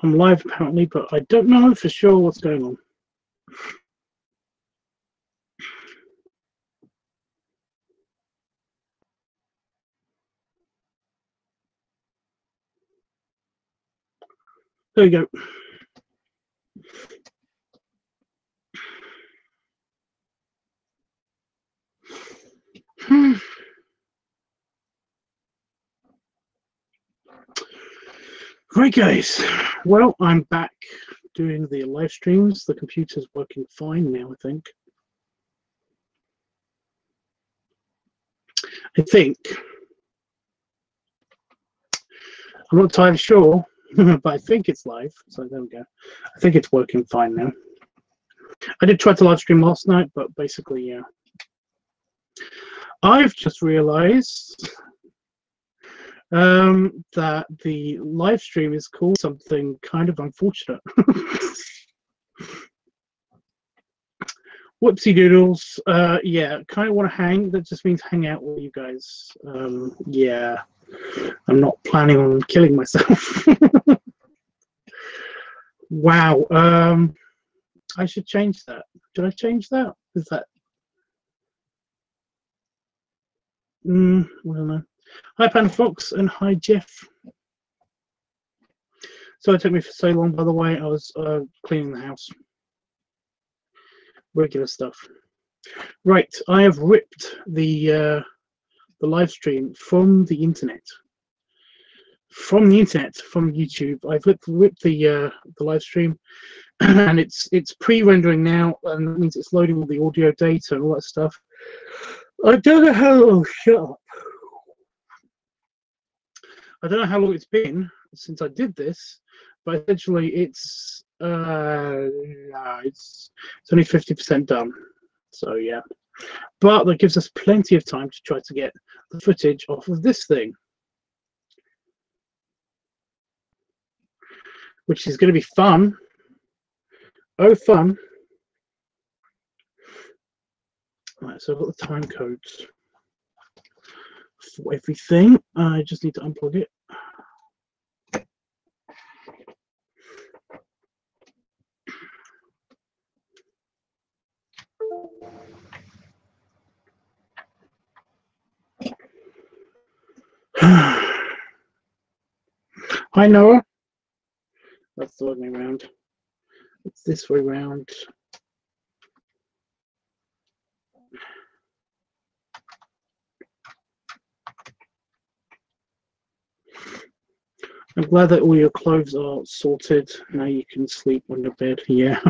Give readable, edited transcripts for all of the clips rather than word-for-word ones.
I'm live apparently, but I don't know for sure what's going on. There we go. Right, guys. Well, I'm back doing the live streams. The computer's working fine now, I think. I'm not entirely sure, but I think it's live. So there we go. I think it's working fine now. I did try to live stream last night, but basically, yeah. I've just realized that the live stream is called something kind of unfortunate. Whoopsie doodles. Yeah, kind of want to hang. That just means hang out with you guys. Yeah, I'm not planning on killing myself. Wow. I should change that. Did I change that? Is that? I don't know. Hi, Panda Fox, and hi, Jeff. So it took me for so long. By the way, I was cleaning the house. Regular stuff. Right, I have ripped the live stream from the internet. From YouTube. I've ripped the live stream, and it's pre-rendering now, and that means it's loading all the audio data and all that stuff. I don't know how. Oh, shut up. I don't know how long it's been since I did this, but essentially it's only 50% done. So yeah, but that gives us plenty of time to try to get the footage off of this thing, which is going to be fun. Oh, fun. Right, so I've got the time codes for everything. I just need to unplug it. Hi, Noah. That's the way around. It's this way around. I'm glad that all your clothes are sorted. Now you can sleep on your bed. Yeah.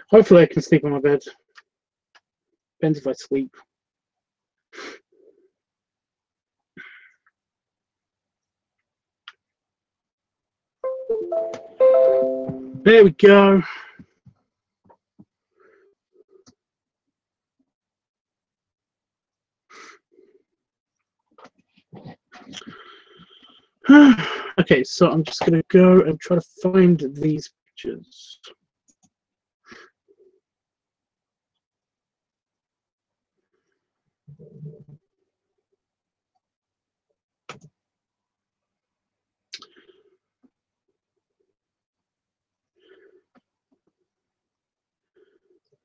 Hopefully I can sleep on my bed. Depends if I sleep. There we go. Okay, so I'm just going to go and try to find these pictures.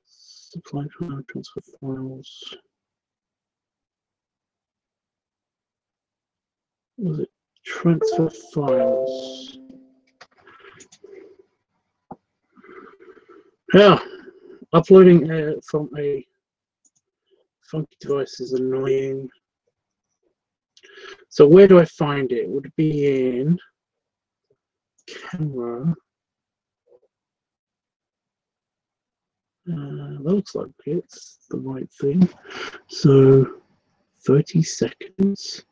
Supply transfer files. Was it transfer files? Yeah, uploading from a funky device is annoying. So where do I find it? Would it be in camera? Looks like it's the right thing. So 30 seconds.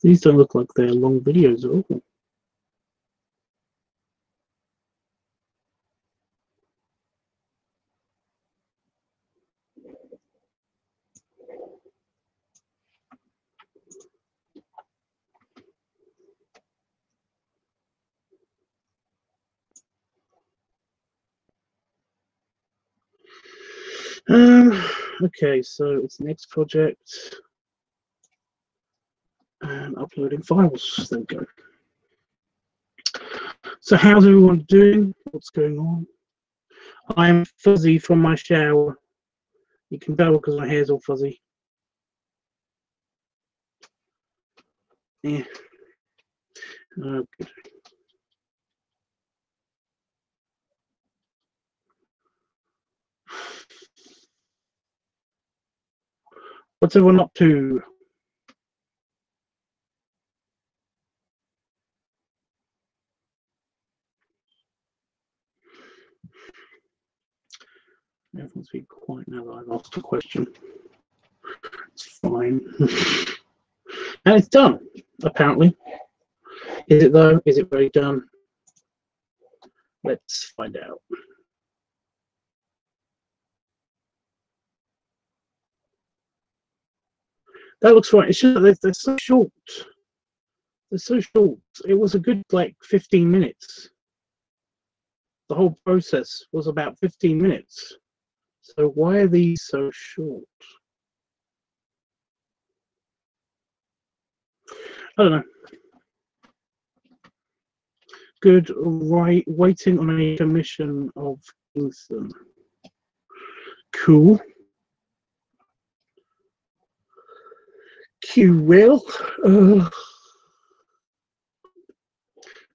These don't look like they're long videos at all. Okay, so it's next project. And uploading files. There we go. So how's everyone doing? What's going on? I'm fuzzy from my shower. You can tell because my hair's all fuzzy. Yeah. Oh, good. What's everyone up to? Everyone's been quiet now that I've asked a question. It's fine. And it's done, apparently. Is it though? Is it really done? Let's find out. That looks right. It's just they're so short. They're so short. It was a good like 15 minutes. The whole process was about 15 minutes. So why are these so short? I don't know. Good, right? Waiting on a commission of Kingston. Cool. Will.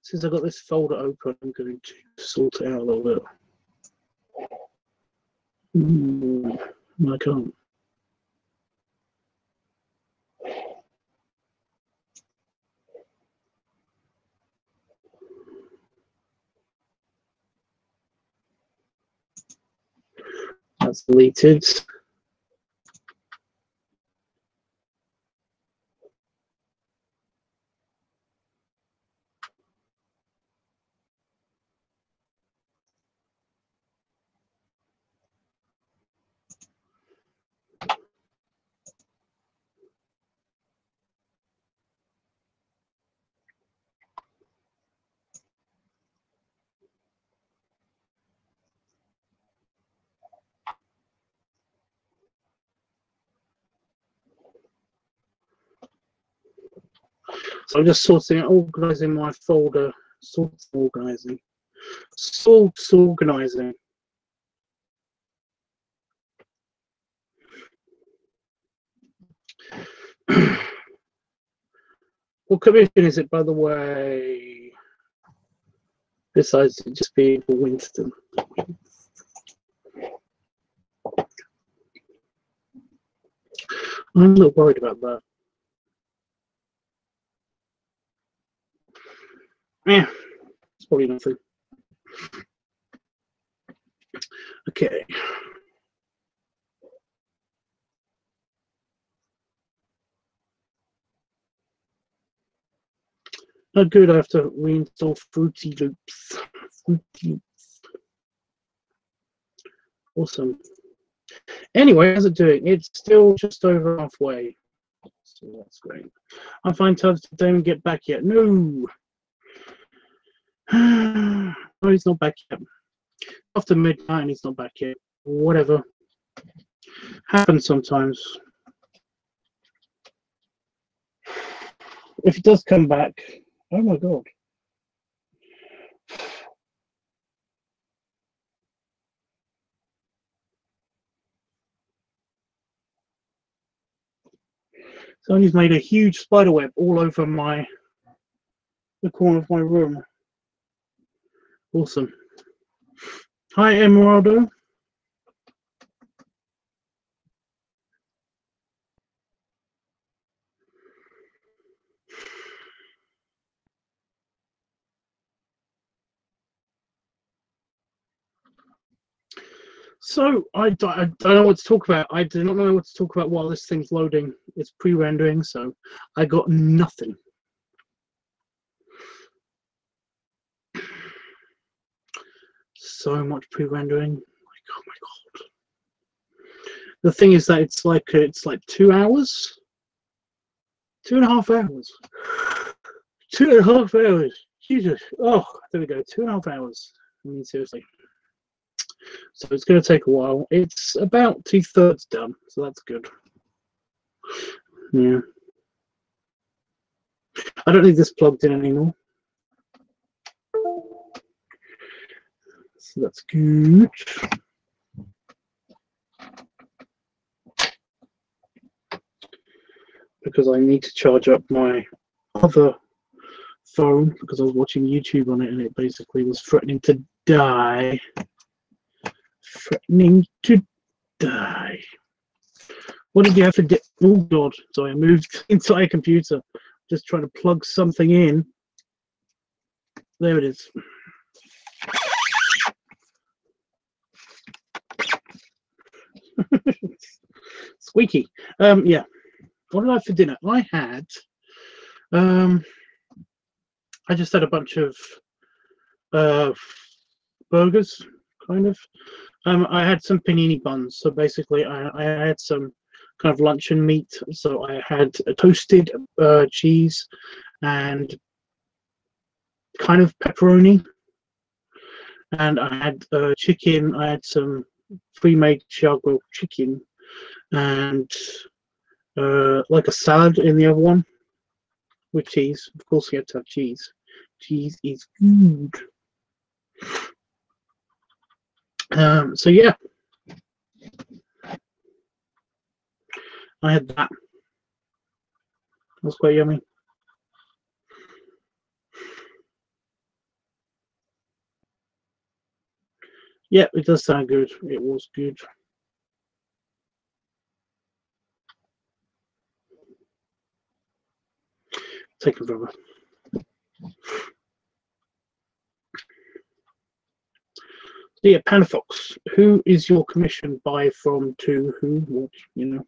Since I've got this folder open, I'm going to sort it out a little bit. I can't. That's deleted. So I'm just organizing my folder. Organizing. What commission is it, by the way? Besides it just being for Winston. I'm a little worried about that. Yeah, it's probably nothing. Okay. Oh, good. I have to reinstall Fruity Loops. Awesome. Anyway, how's it doing? It's still just over halfway. So that's great. I find Tubbs don't get back yet. No. No, he's not back yet. After midnight and he's not back yet. Whatever. Happens sometimes. If he does come back, oh my god. Someone's made a huge spider web all over the corner of my room. Awesome. Hi, Emeraldo. So I don't know what to talk about. I do not know what to talk about while this thing's loading. It's pre-rendering, so I got nothing. So much pre-rendering. Like, oh my god. The thing is that it's like 2 hours, 2.5 hours, 2.5 hours. Jesus. Oh, there we go. 2.5 hours. I mean, seriously. So it's going to take a while. It's about 2/3 done, so that's good. Yeah. I don't need this plugged in anymore. So that's good. Because I need to charge up my other phone because I was watching YouTube on it and it basically was threatening to die. Threatening to die. What did you have to do? Oh God, sorry, I moved the entire computer. Just trying to plug something in. There it is. Squeaky. Yeah. What did I have for dinner? I had I just had a bunch of burgers, kind of. I had some panini buns, so basically I had some kind of luncheon meat. So I had a toasted cheese and kind of pepperoni, and I had chicken. I had some pre-made charcoal chicken and like a salad in the other one with cheese. Of course, you have to have cheese. Cheese is good. So yeah, I had that. That's quite yummy. Yeah, it does sound good. It was good. Taking forever. So yeah, Panafox. Who is your commission by, from, to, who, what, you know?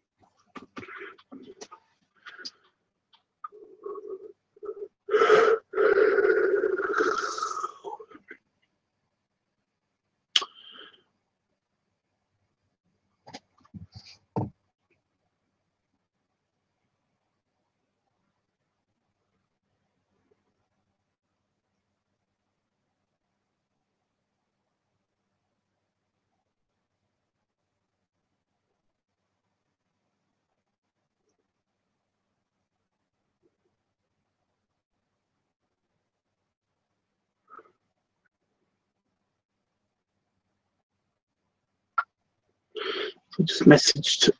I just messaged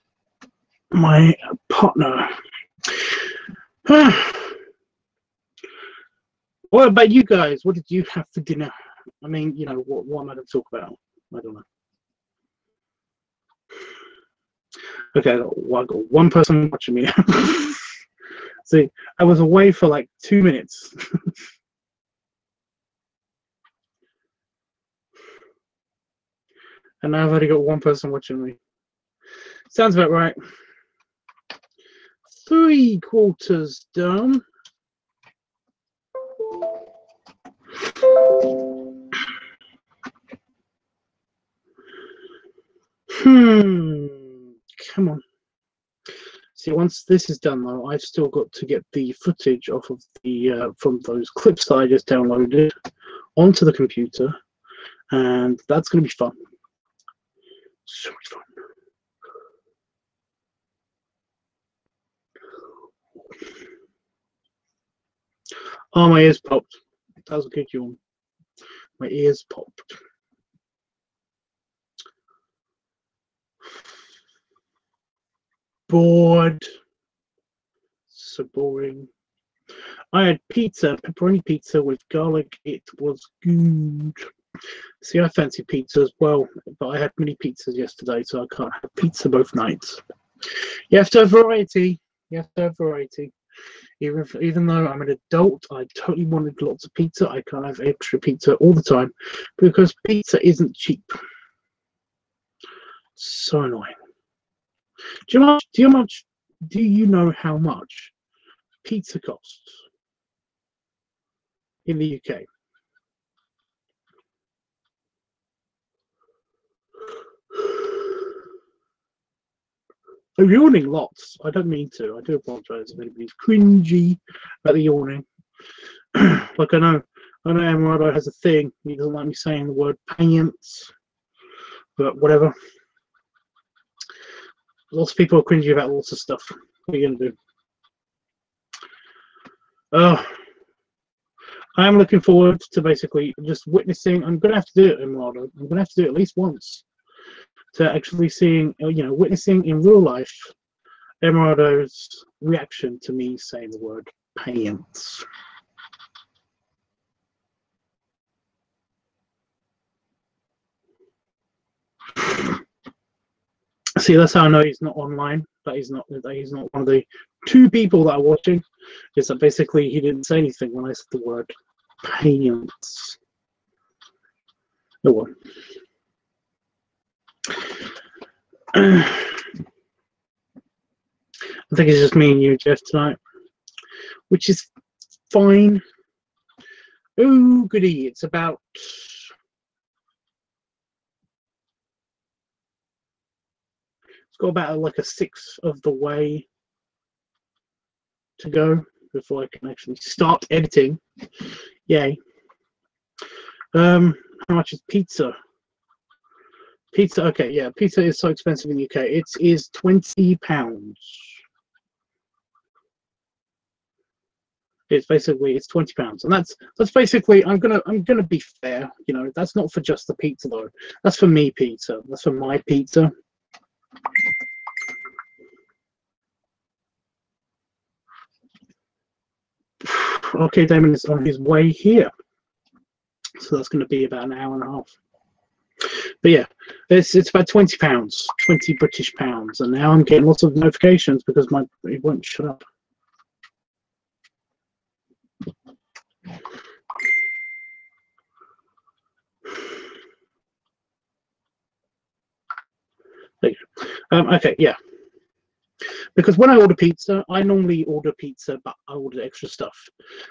my partner. What about you guys? What did you have for dinner? I mean, you know, what am I going to talk about? I don't know. Okay, well, I got one person watching me. See, I was away for like 2 minutes. And now I've only got one person watching me. Sounds about right. 3/4 done. Come on. See, once this is done, though, I've still got to get the footage off of the from those clips that I just downloaded onto the computer, and that's going to be fun. So much fun. Oh, my ears popped. That was a good yawn. My ears popped. Bored. So boring. I had pizza, pepperoni pizza with garlic. It was good. See, I fancy pizza as well, but I had many pizzas yesterday, so I can't have pizza both nights. You have to have variety. You have to have variety. Even though I'm an adult, I totally wanted lots of pizza. I can't have extra pizza all the time because pizza isn't cheap. So annoying. Do you know how much pizza costs in the UK? I'm yawning lots. I don't mean to. I do apologise if anybody's cringy about the yawning. Like I know Emerado has a thing. He doesn't like me saying the word pants, but whatever. Lots of people are cringy about lots of stuff. What are you gonna do? I'm looking forward to basically just witnessing. I'm going to have to do it in Mardo. I'm going to have to do it at least once to actually seeing, witnessing in real life Emerado's reaction to me saying the word pants. See, that's how I know he's not online. That he's not one of the 2 people that are watching. Is that basically he didn't say anything when I said the word pants. Oh well. I think it's just me and you, Jeff, tonight, which is fine. Oh, goody! It's about. It's got about like a 1/6 of the way to go before I can actually start editing. Yay. How much is pizza? Pizza, okay, yeah, pizza is so expensive in the UK. It is £20. It's £20, and that's basically. I'm gonna be fair. That's not for just the pizza though. That's for me pizza. That's for my pizza. Okay, Damon is on his way here, so that's going to be about an hour and a half. But yeah, it's about £20, 20 British pounds, and now I'm getting lots of notifications because it won't shut up. Okay, yeah. Because when I order pizza, I normally order pizza, but I order extra stuff,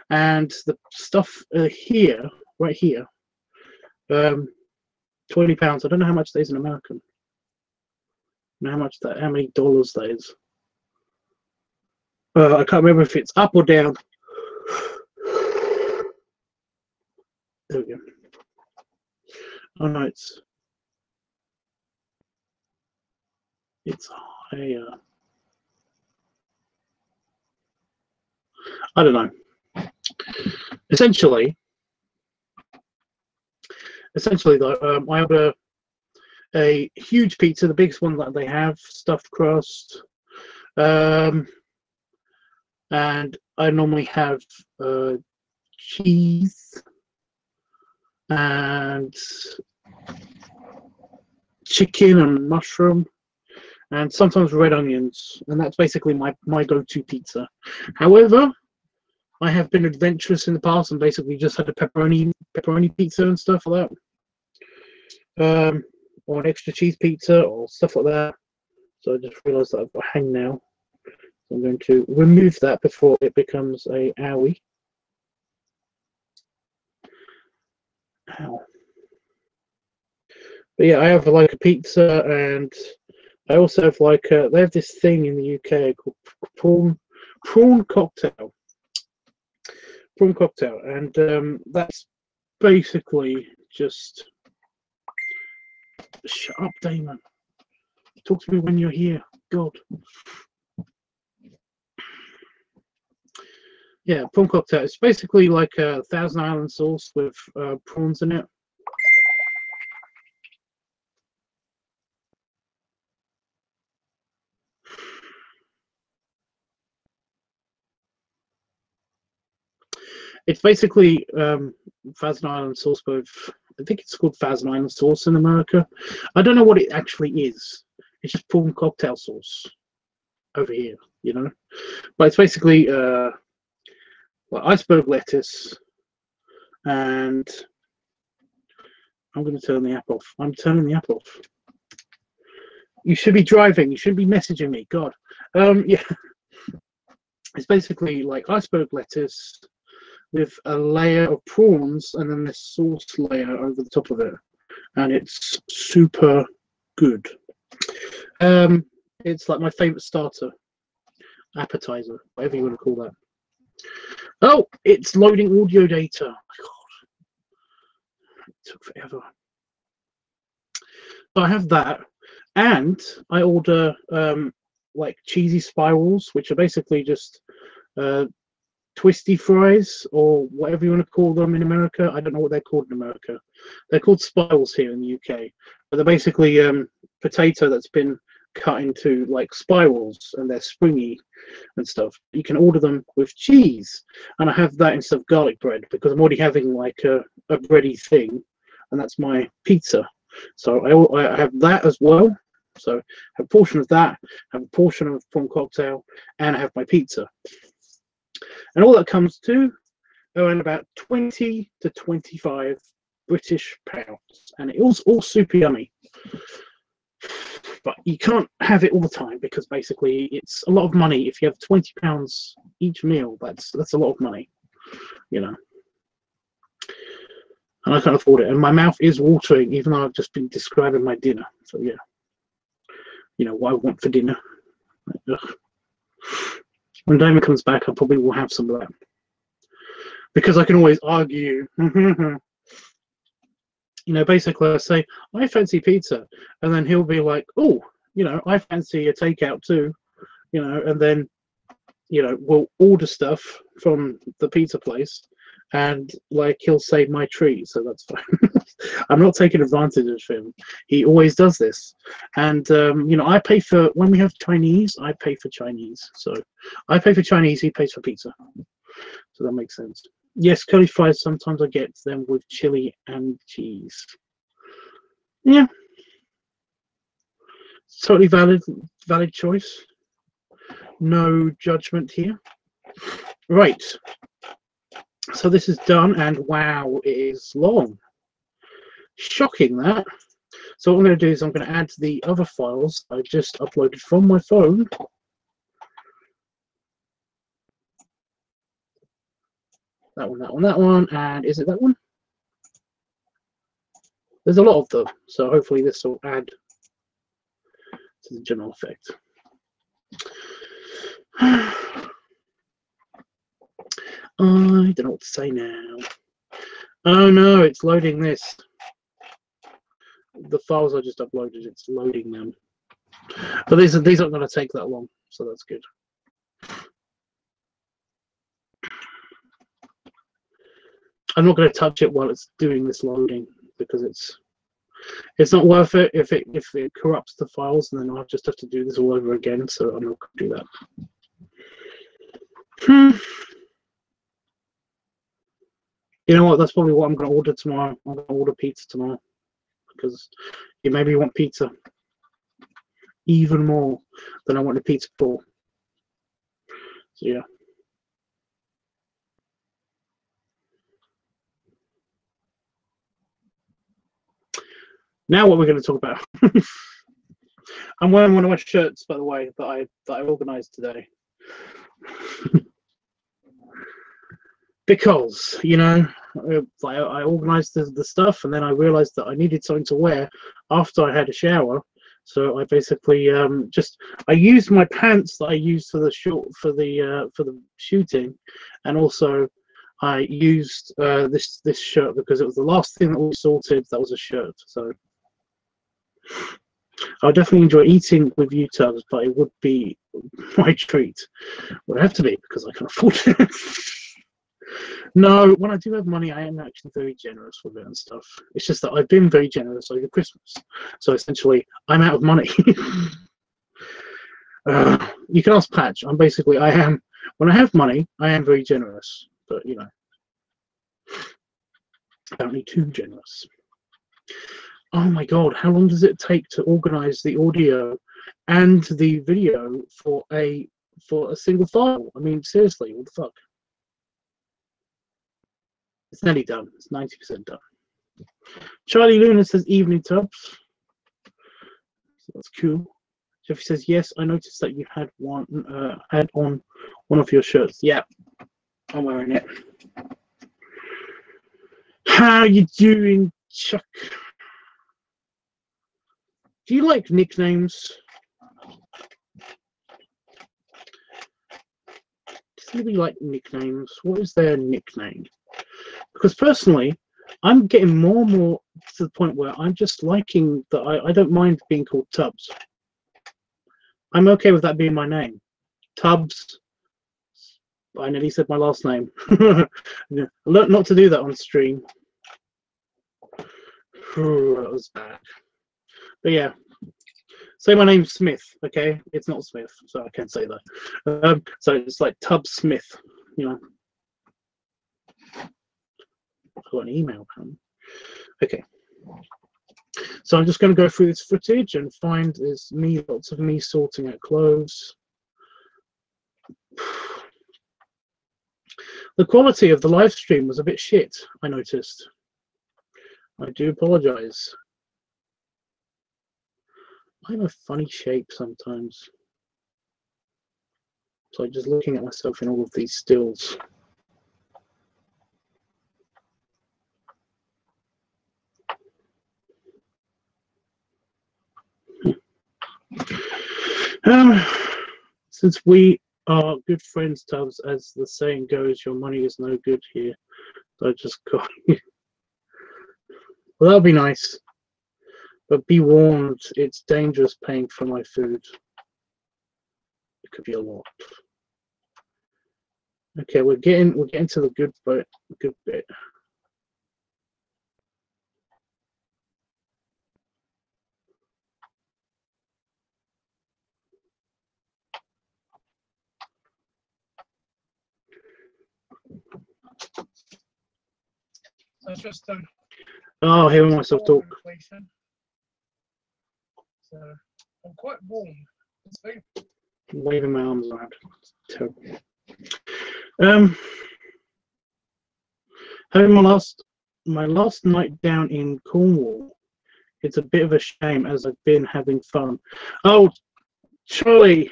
and the stuff here, right here, £20. I don't know how much that is in American. How many dollars that is. I can't remember if it's up or down. There we go. Oh no, it's higher. I don't know. Essentially though, I order a huge pizza, the biggest one that they have, stuffed crust, and I normally have cheese and chicken and mushroom, and sometimes red onions, and that's basically my go-to pizza. However, I have been adventurous in the past and basically just had a pepperoni pizza and stuff like that, or an extra cheese pizza or stuff like that. So I just realised that I've got a hangnail. So I'm going to remove that before it becomes a owie. Ow. But yeah, I have like a pizza, and I also have like they have this thing in the UK called prawn cocktail. Prawn cocktail, and that's basically just. Shut up, Damon. Talk to me when you're here. God. Yeah, prawn cocktail. It's basically like a Thousand Island sauce with prawns in it. It's basically Thousand Island sauce with. I think it's called Thousand Island sauce in America. I don't know what it actually is. It's just prawn cocktail sauce over here, But it's basically iceberg lettuce, and I'm going to turn the app off. I'm turning the app off. You should be driving. You shouldn't be messaging me. God. Yeah. It's basically like iceberg lettuce with a layer of prawns and then this sauce layer over the top of it, and it's super good. It's like my favorite starter, appetizer, whatever you want to call that. Oh, it's loading audio data. Oh my God, it took forever. So I have that, and I order like cheesy spirals, which are basically just twisty fries, or whatever you want to call them in America. I don't know what they're called in America. They're called spirals here in the UK, but they're basically potato that's been cut into like spirals, and they're springy and stuff. You can order them with cheese, and I have that instead of garlic bread because I'm already having like a bready thing, and that's my pizza. So I have that as well. So I have a portion of that, have a portion of prawn cocktail, and I have my pizza. And all that comes to around about 20 to 25 British pounds. And it was all super yummy. But you can't have it all the time because basically it's a lot of money. If you have £20 each meal, that's a lot of money, you know. And I can't afford it. And my mouth is watering, even though I've just been describing my dinner. So yeah, you know what I want for dinner. Ugh. When Damon comes back, I probably will have some of that because I can always argue. You know, basically I say, I fancy pizza, and then he'll be like, oh, you know, I fancy a takeout too, you know, and then, you know, we'll order stuff from the pizza place, and like he'll say my treat, so that's fine. I'm not taking advantage of him. He always does this. And you know, I pay for, when we have Chinese, I pay for Chinese. So I pay for Chinese, he pays for pizza. So that makes sense. Yes, curly fries, sometimes I get them with chili and cheese. Yeah. Totally valid choice. No judgment here. Right. So this is done, and wow, it is long. Shocking that. So what I'm going to do is I'm going to add the other files I just uploaded from my phone. That one, that one, that one, and is it that one? There's a lot of them, so hopefully this will add to the general effect. I don't know what to say now. Oh no, it's loading this. The files I just uploaded, it's loading them. But these aren't going to take that long, so that's good. I'm not going to touch it while it's doing this loading because it's not worth it if it corrupts the files, and then I'll just have to do this all over again. So I'm not going to do that. You know what? That's probably what I'm going to order tomorrow. I'm going to order pizza tomorrow because you maybe want pizza even more than I wanted pizza for. So yeah. Now what we're going to talk about. I'm wearing one of my shirts, by the way, that I organised today. Because, you know, I organised the stuff, and then I realised that I needed something to wear after I had a shower. So I basically I used my pants that I used for the shooting, and also I used this shirt because it was the last thing that we sorted that was a shirt. So I would definitely enjoy eating with you, Tubbs, but it would be my treat. It would have to be because I can afford it. No, when I do have money, I am actually very generous with it and stuff. It's just that I've been very generous over Christmas. So essentially, I'm out of money. You can ask Patch. When I have money, I am very generous. But, you know, apparently too generous. Oh my God, how long does it take to organize the audio and the video for a single file? I mean, seriously, what the fuck? It's nearly done. It's 90% done. Charlie Luna says evening, Tubbs. So that's cool. Jeffy says yes. I noticed that you had on one of your shirts. Yeah, I'm wearing it. How you doing, Chuck? Do you like nicknames? Does anybody like nicknames? What is their nickname? Because personally, I'm getting more and more to the point where I'm just liking that I don't mind being called Tubbs. I'm okay with that being my name. Tubbs, I nearly said my last name. I learned not to do that on stream. That was bad. But yeah, say my name's Smith, okay? It's not Smith, so I can't say that. So it's like Tubb Smith, you know. I've got an email. Okay. So I'm just going to go through this footage and find there's lots of me sorting out clothes. The quality of the live stream was a bit shit, I noticed. I do apologize. I'm a funny shape sometimes. So I'm just looking at myself in all of these stills. Since we are good friends, Tubbs, as the saying goes, your money is no good here. So I just got you. Well, that'll be nice. But be warned, it's dangerous paying for my food. It could be a lot. Okay, we're getting to the good bit. So just oh, hearing myself talk. So I'm quite warm. Waving my arms around. It's terrible. Having my last night down in Cornwall. It's a bit of a shame as I've been having fun. Oh, Charlie,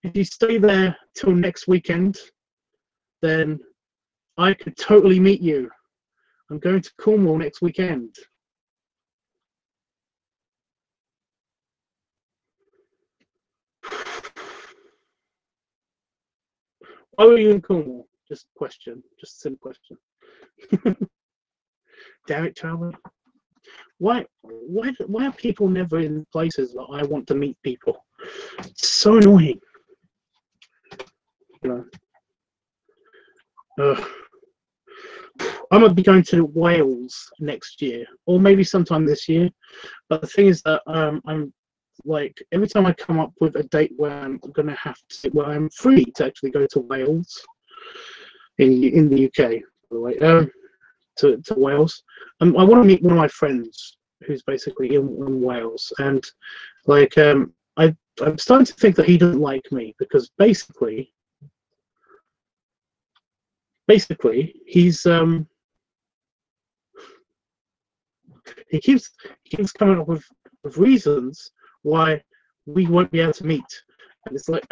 if you stay there till next weekend, then I could totally meet you. I'm going to Cornwall next weekend. Why were you in Cornwall? Just a question. Just a simple question. Damn it, Charlie. Why are people never in places that I want to meet people? It's so annoying. You know. I'm gonna be going to Wales next year, or maybe sometime this year. But the thing is that I'm like every time I come up with a date where I'm gonna have to, where I'm free to actually go to Wales in the UK, by the way, to Wales. I want to meet one of my friends who's basically in Wales, and like I'm starting to think that he doesn't like me because basically he's he keeps coming up with reasons why we won't be able to meet, and it's like,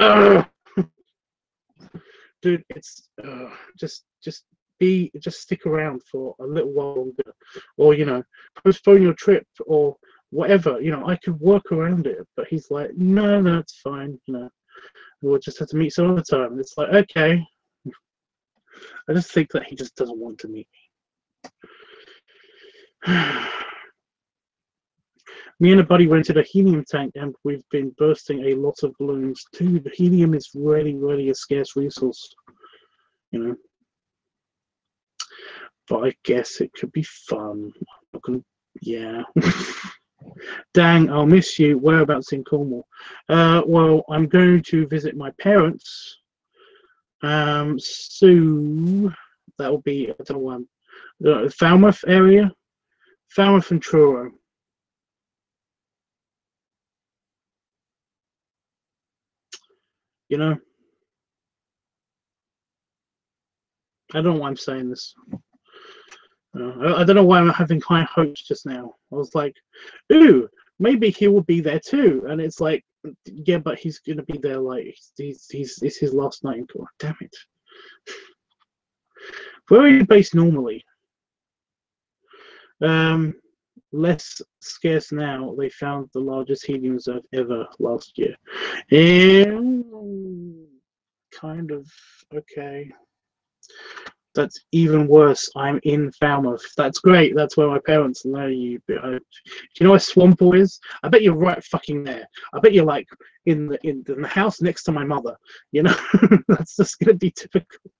dude, it's just stick around for a little while longer, or you know, postpone your trip or whatever. You know, I could work around it, but he's like, no, it's fine. You know, we'll just have to meet some other time. And it's like, okay. I just think that he just doesn't want to meet me. Me and a buddy rented a helium tank and we've been bursting a lot of balloons. Dude, helium is really a scarce resource, you know. But I guess it could be fun. I'm not gonna, yeah. Dang, I'll miss you. Whereabouts in Cornwall? Well, I'm going to visit my parents. So that will be, I don't know, Falmouth area, Falmouth and Truro. You know, I don't know why I'm saying this. I don't know why I'm having high hopes just now. I was like, ooh, maybe he will be there too. And it's like, yeah, but he's going to be there like, it's his last night in Cornwall. Damn it. Where are you based normally? Less scarce now. They found the largest helium reserve ever last year. And kind of okay. That's even worse. I'm in Falmouth. That's great. That's where my parents know you. Do you know where Swampole is? I bet you're right fucking there. I bet you're like in the house next to my mother. You know, that's just gonna be typical.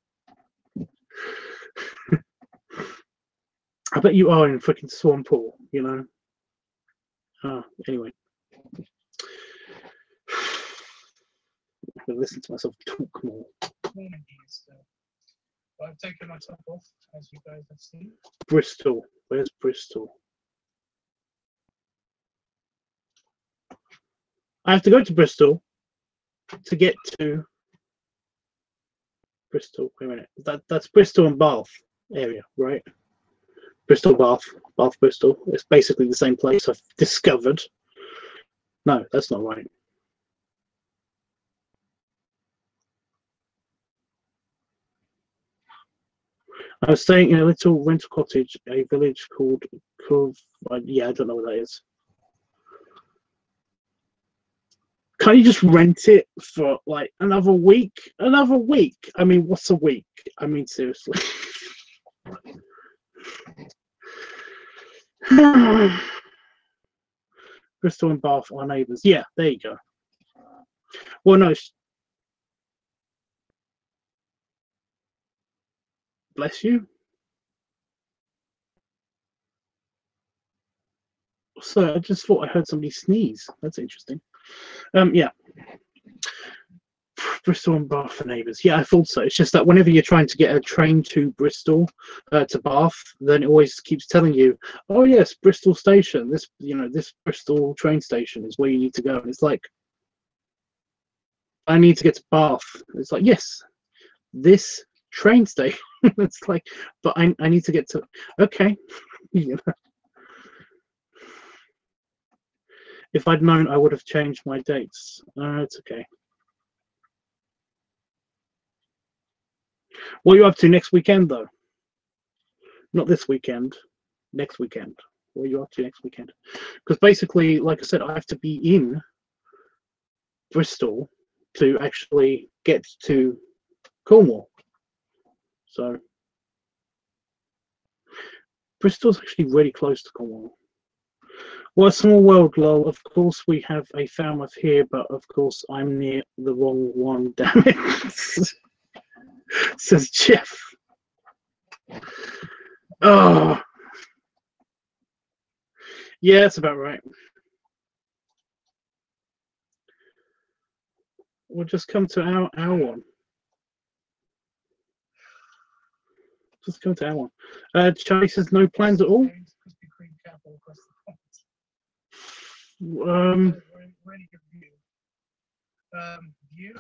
I bet you are in freaking Swampole. You know. Anyway, I'm gonna listen to myself talk more. I've taken my top off, as you guys have seen. Bristol. Where's Bristol? I have to go to Bristol to get to Bristol. Wait a minute. That's Bristol and Bath area, right? Bristol, Bath, Bristol. It's basically the same place I've discovered. No, that's not right. I was staying in a little rental cottage, a village called Cove. Yeah, I don't know what that is. Can't you just rent it for like another week? Another week? I mean, what's a week? I mean, seriously. Bristol and Bath are neighbours. Yeah, there you go. Well, no. Bless you. So I just thought I heard somebody sneeze. That's interesting. Yeah. Bristol and Bath are neighbours. Yeah, I thought so. It's just that whenever you're trying to get a train to Bristol, to Bath, then it always keeps telling you, "Oh yes, Bristol station. This, this Bristol train station is where you need to go." And it's like, I need to get to Bath. It's like, yes, this train station. It's like, but I need to get to. Okay. If I'd known, I would have changed my dates. It's okay. What are you up to next weekend, though? Not this weekend. Next weekend. What are you up to next weekend? Because basically, like I said, I have to be in Bristol to actually get to Cornwall. So Bristol's actually really close to Cornwall. Well, a small world, lol. Of course, we have a Falmouth here, but of course, I'm near the wrong one. Damn it, says Jeff. Oh, yeah, that's about right. We'll just come to our one. Just come to our one. Charlie says no plans at all. Really good view. View.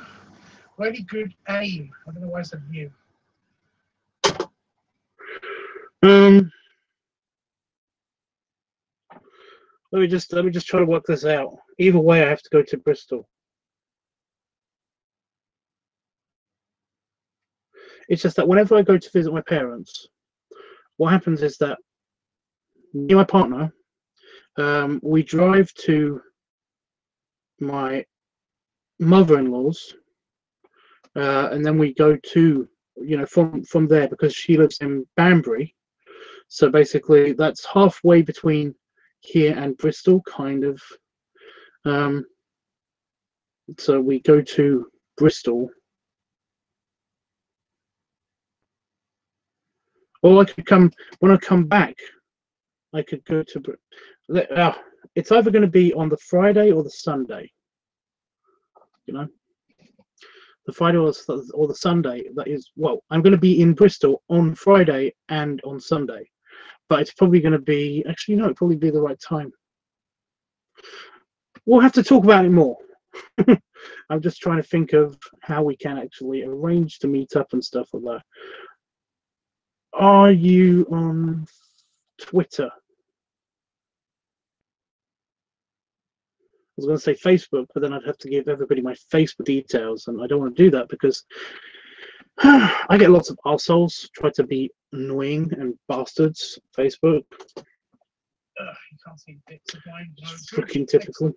Really good aim. I don't know why I said view. Let me just try to work this out. Either way, I have to go to Bristol. It's just that whenever I go to visit my parents, what happens is that me and my partner, we drive to my mother-in-law's, and then we go to, from there, because she lives in Banbury. So basically, that's halfway between here and Bristol, kind of. So we go to Bristol. Or I could come, when I come back, I could go to, it's either going to be on the Friday or the Sunday, the Friday or the Sunday. That is, well, I'm going to be in Bristol on Friday and on Sunday, but it's probably going to be, actually, no, it'll probably be the right time. We'll have to talk about it more. I'm just trying to think of how we can actually arrange to meet up and stuff like that. Are you on Twitter? I was going to say Facebook, but then I'd have to give everybody my Facebook details, and I don't want to do that because I get lots of arseholes try to be annoying and bastards. Facebook. You can't see bits of mine. No, freaking typical.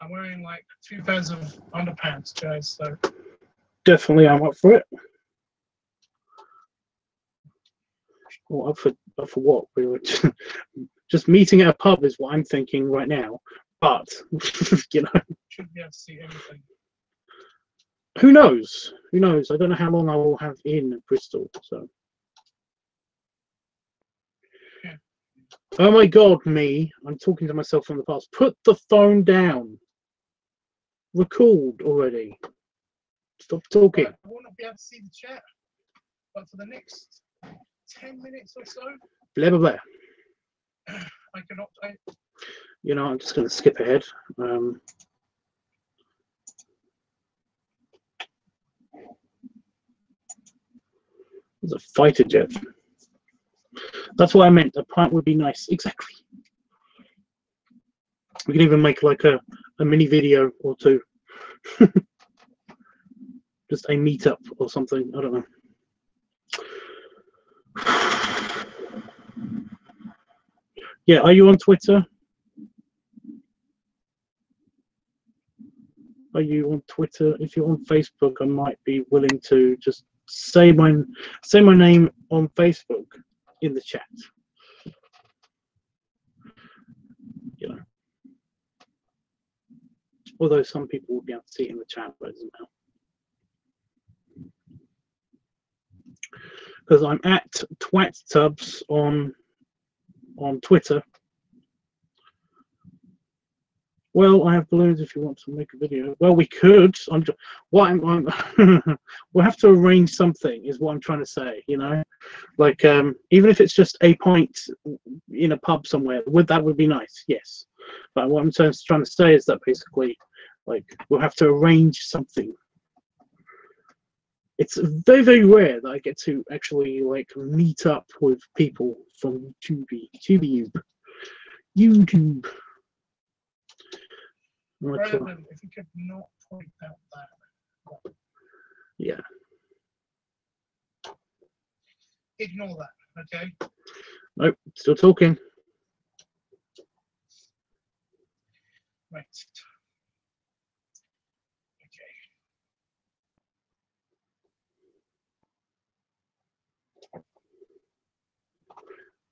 I'm wearing like 2 pairs of underpants, guys. So Definitely, I'm up for it. Well, up for what? We were just meeting at a pub is what I'm thinking right now. But you know, should be able to see everything. who knows? Who knows? I don't know how long I will have in Bristol. So. Yeah. Oh my God, me! I'm talking to myself from the past. Put the phone down. Record already. Stop talking. I will not be able to see the chat, but for the next 10 minutes or so, Blah blah blah. I can update. You know, I'm just going to skip ahead. There's a fighter jet. That's what I meant. A pint would be nice. Exactly. We can even make like a mini video or two. Just a meetup or something. I don't know. Yeah, are you on Twitter? Are you on Twitter? If you're on Facebook, I might be willing to just say my name on Facebook in the chat. You know. Although some people will be able to see it in the chat, but it doesn't matter. Because I'm at LiveTUBBS on Twitter. Well, I have balloons if you want to make a video. Well, we could. We'll have to arrange something, is what I'm trying to say, you know? Like, even if it's just a pint in a pub somewhere, that would be nice, yes. But what I'm trying to say is that basically, like, we'll have to arrange something. It's very, very rare that I get to actually, like, meet up with people from YouTube. Brandon, if you could not point out that. Yeah. Ignore that, okay? Nope, still talking. Right. Okay.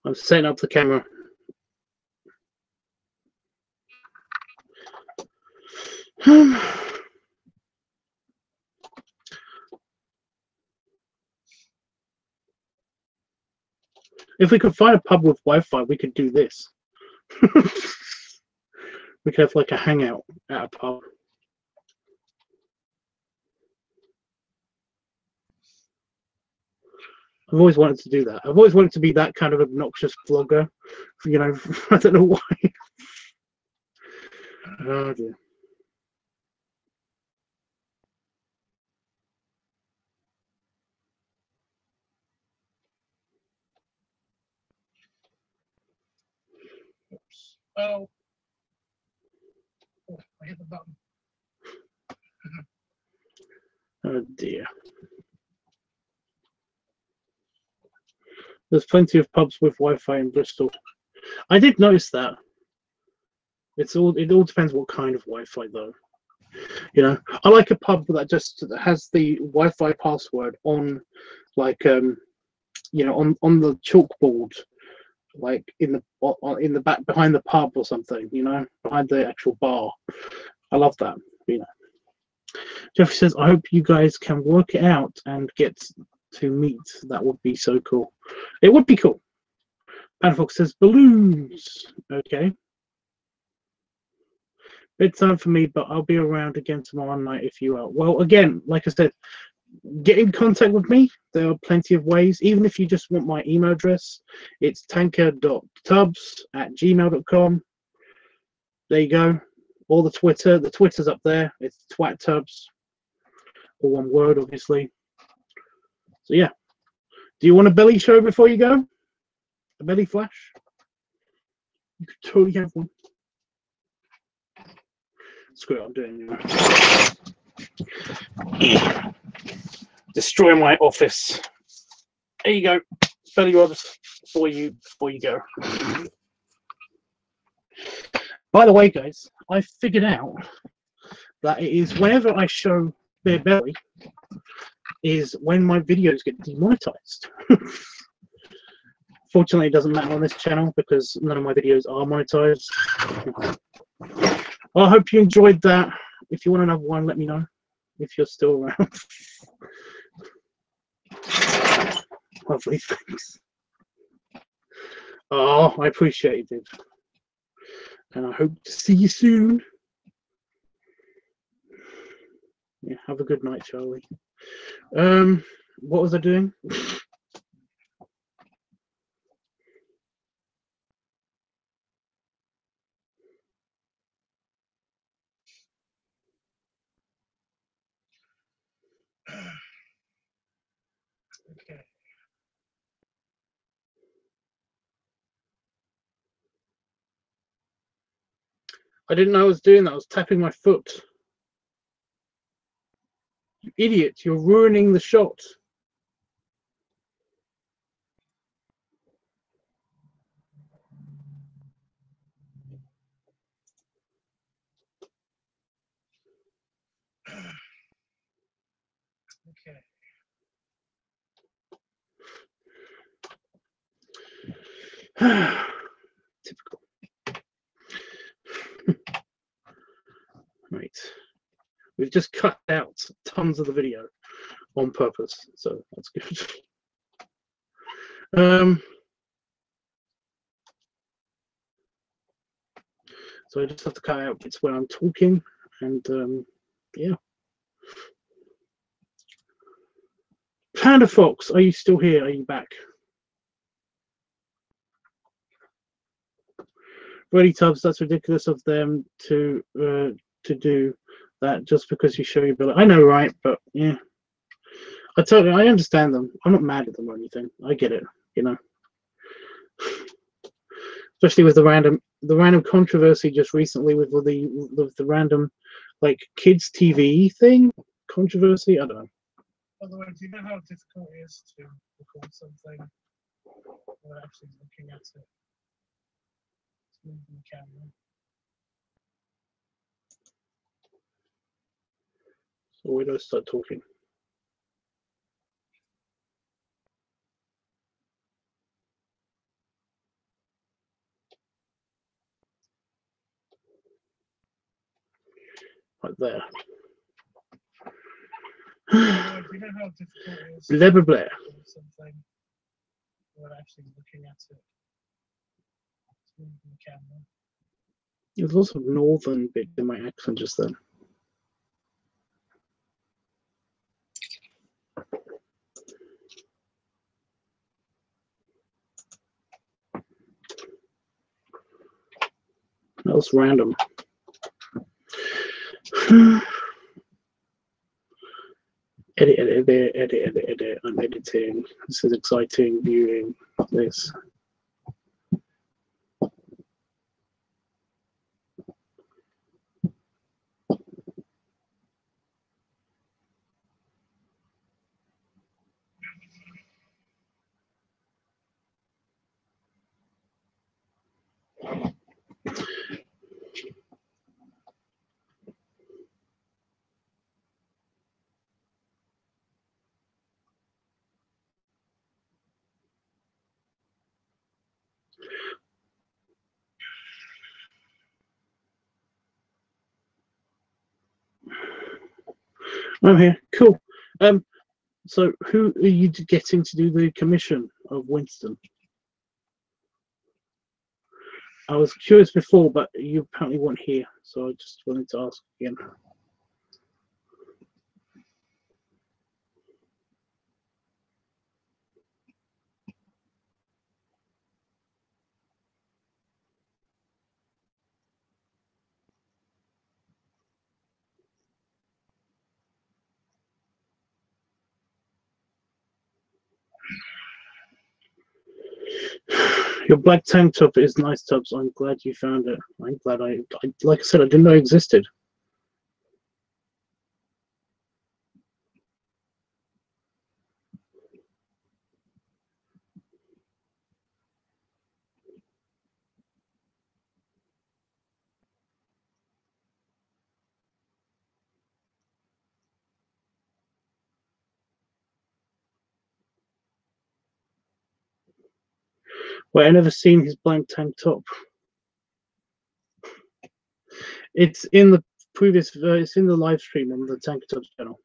I'm setting up the camera. If we could find a pub with Wi-Fi, we could do this. We could have like a hangout at a pub. I've always wanted to do that. I've always wanted to be that kind of obnoxious vlogger. You know, I don't know why. Oh dear. Oops. Oh. Oh, I hit the button. Oh dear. There's plenty of pubs with Wi-Fi in Bristol. I did notice that. It all depends what kind of Wi-Fi though. You know, I like a pub that just has the Wi-Fi password on, like, you know, on the chalkboard, like in the back behind the pub or something. You know, behind the actual bar. I love that. You know. Jeffrey says, I hope you guys can work it out and get to meet. That would be so cool. It would be cool. Panafox says, balloons. Okay. Bedtime for me, but I'll be around again tomorrow night if you are. Well, again, like I said, get in contact with me. There are plenty of ways. Even if you just want my email address, it's tanker.tubbs@gmail.com. There you go. Or the Twitter's up there. It's TwatTubbs. All one word, obviously. So yeah. Do you want a belly show before you go? A belly flash? You could totally have one. Screw it, I'm doing it. Destroy my office. There you go. Belly rubs for you before you go. By the way, guys, I figured out that it is whenever I show their belly is when my videos get demonetized. Fortunately, it doesn't matter on this channel because none of my videos are monetized. I hope you enjoyed that. If you want another one, let me know if you're still around. Lovely, thanks. Oh, I appreciate it. And I hope to see you soon. Yeah, have a good night, Charlie. What was I doing? Okay. I didn't know I was doing that. I was tapping my foot. You idiot, you're ruining the shot. Okay. Typical. Right. We've just cut out tons of the video on purpose, so that's good. So I just have to cut out bits when I'm talking, and yeah. Panda Fox, are you still here? Are you back? LiveTUBBs, that's ridiculous of them to do that just because you show your ability. I know, right? But yeah, I understand them. I'm not mad at them or anything. I get it, you know. Especially with the random controversy just recently with the random like kids TV thing controversy. I don't know. By the way, do you know how difficult it is to record something without actually looking at it? It's moving the camera. So where do I start talking? Right there. Do you know how difficult it is Blah, blah, blah. to record something without actually looking at it? It's moving the camera. There's lots of northern bit in my accent just then. That was random. Edit. I'm editing. This is exciting viewing this. I'm here. Cool. So who are you getting to do the commission of Winston? I was curious before, but you apparently weren't here, so I just wanted to ask again. Your black tank top is nice, Tubbs. I'm glad you found it. I'm glad I like I said, I didn't know it existed. Wait, I never seen his blank tank top. It's in the previous. It's in the live stream on the Tank Top channel.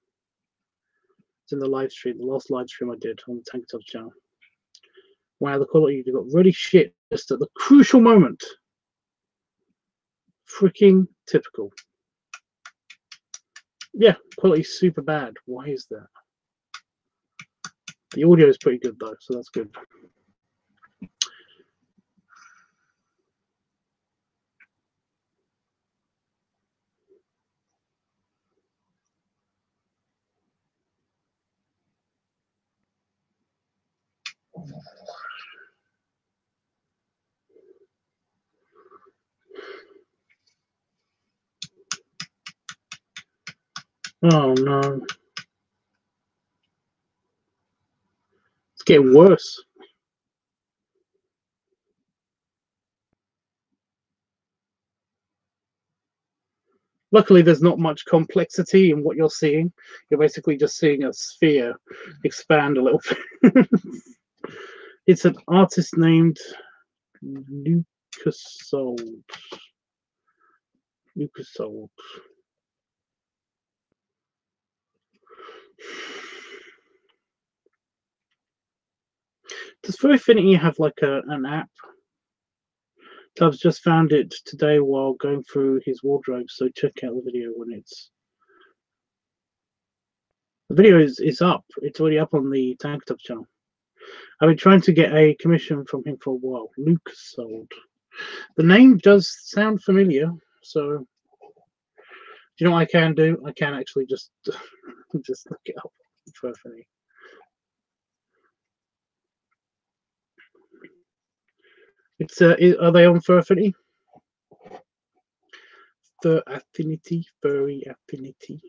It's in the live stream, the last live stream I did on the Tank Top channel. Wow, the quality got really shit just at the crucial moment. Freaking typical. Yeah, quality's super bad. Why is that? The audio is pretty good though, so that's good. Oh no. It's getting worse. Luckily, there's not much complexity in what you're seeing. You're basically just seeing a sphere expand a little bit. It's an artist named Lucasold. Lucasold. Does Affinity have like an app? I've just found it today while going through his wardrobe, so check out the video when it's. The video is up. It's already up on the Tank Top channel. I've been trying to get a commission from him for a while. Lucasold. The name does sound familiar, so. Do you know what I can do? I can actually just just look it up for Affinity. It's are they on Fur Affinity? Fur Affinity, Furry Affinity.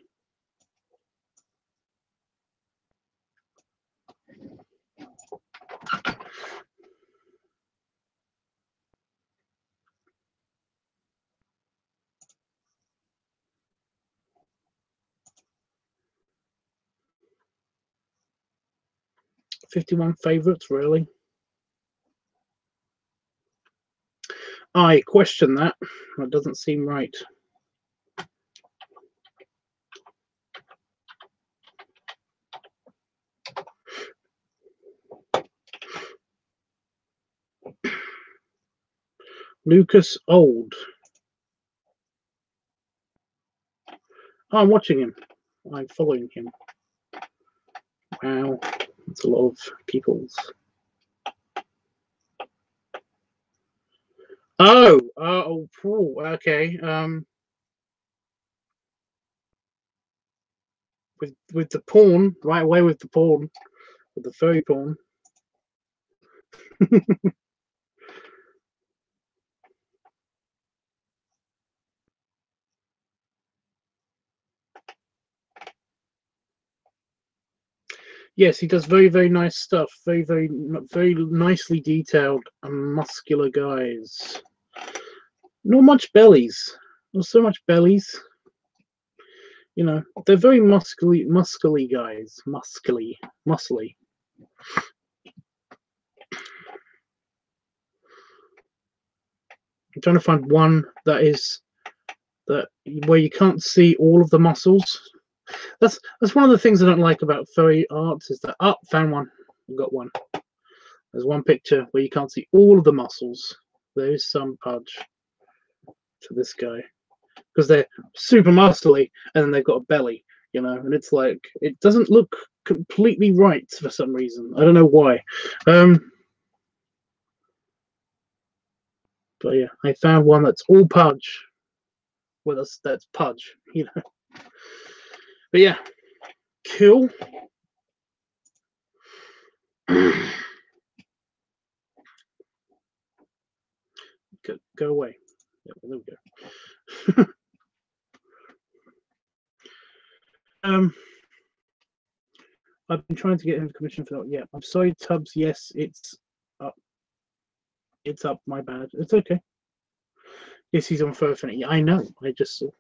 $51 favorites, really? I question that. That doesn't seem right. Lucas Old. Oh, I'm watching him. I'm following him. Wow, that's a lot of people's. Oh, okay. With the porn, right away with the porn, with the furry porn. Yes, he does very, very nice stuff. Very, very, very nicely detailed and muscular guys. Not much bellies. Not so much bellies. You know, they're very muscly guys. Muscly. I'm trying to find one that is where you can't see all of the muscles. That's one of the things I don't like about furry arts is that found one. I've got one. There's one picture where you can't see all of the muscles. There is some pudge to this guy because they're super muscly and then they've got a belly, you know, and it's like it doesn't look completely right for some reason. I don't know why. But yeah, I found one that's all pudge. Well, that's pudge, you know. But yeah, cool. Go away. Yeah, there we go. I've been trying to get him commission for that. Yeah, I'm sorry, Tubbs. Yes, it's up. It's up. My bad. It's okay. Yes, he's on Fur Affinity. I know. I just saw.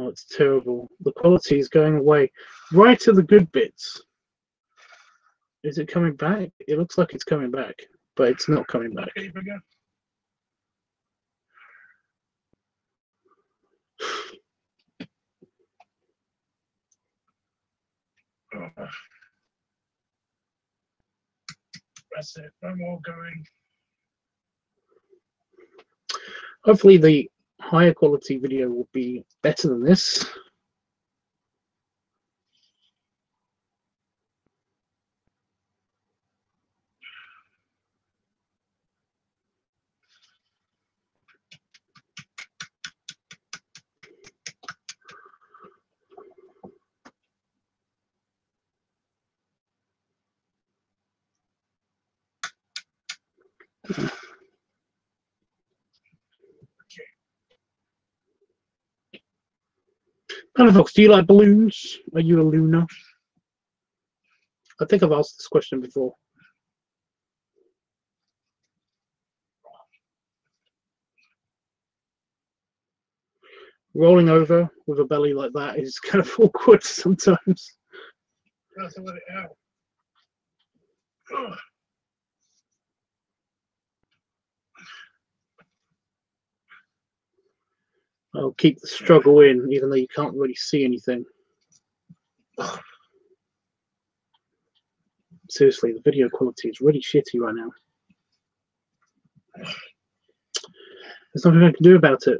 Oh, it's terrible. The quality is going away. Right to the good bits. Is it coming back? It looks like it's coming back, but it's not coming back. Okay, bigger. That's it. No more going. Hopefully the higher quality video will be better than this. Panafox, do you like balloons? Are you a Luna? I think I've asked this question before. Rolling over with a belly like that is kind of awkward sometimes. I have to let it out. I'll keep the struggle in, even though you can't really see anything. Seriously, the video quality is really shitty right now. There's nothing I can do about it.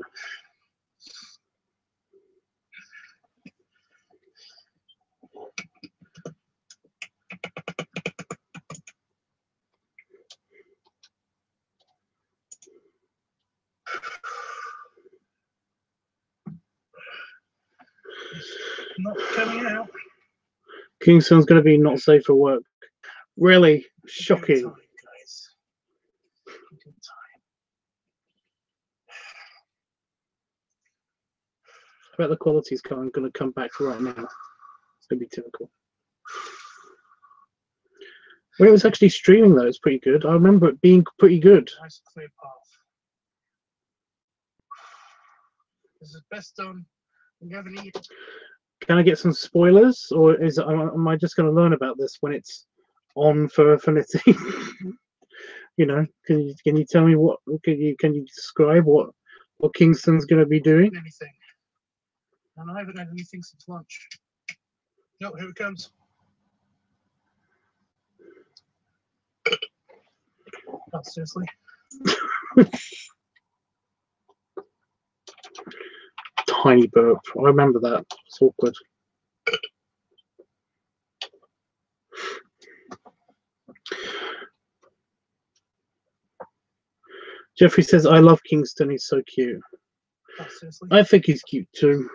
Not coming out. Kingston's going to be not safe for work. Really shocking. Time, guys. Time. I bet the quality's going to come back right now. It's going to be typical. When it was actually streaming, though, it's pretty good. I remember it being pretty good. Nice clear path. This is best done. We haven't eaten. Can I get some spoilers, or am I just going to learn about this when it's on for Affinity? You know, can you tell me what? Can you describe what Kingston's going to be doing? Anything. And I haven't had anything since lunch. No, here it comes. Oh, seriously? Tiny burp. I remember that. It's awkward. Jeffrey says, I love Kingston. He's so cute. Oh, seriously? I think he's cute too.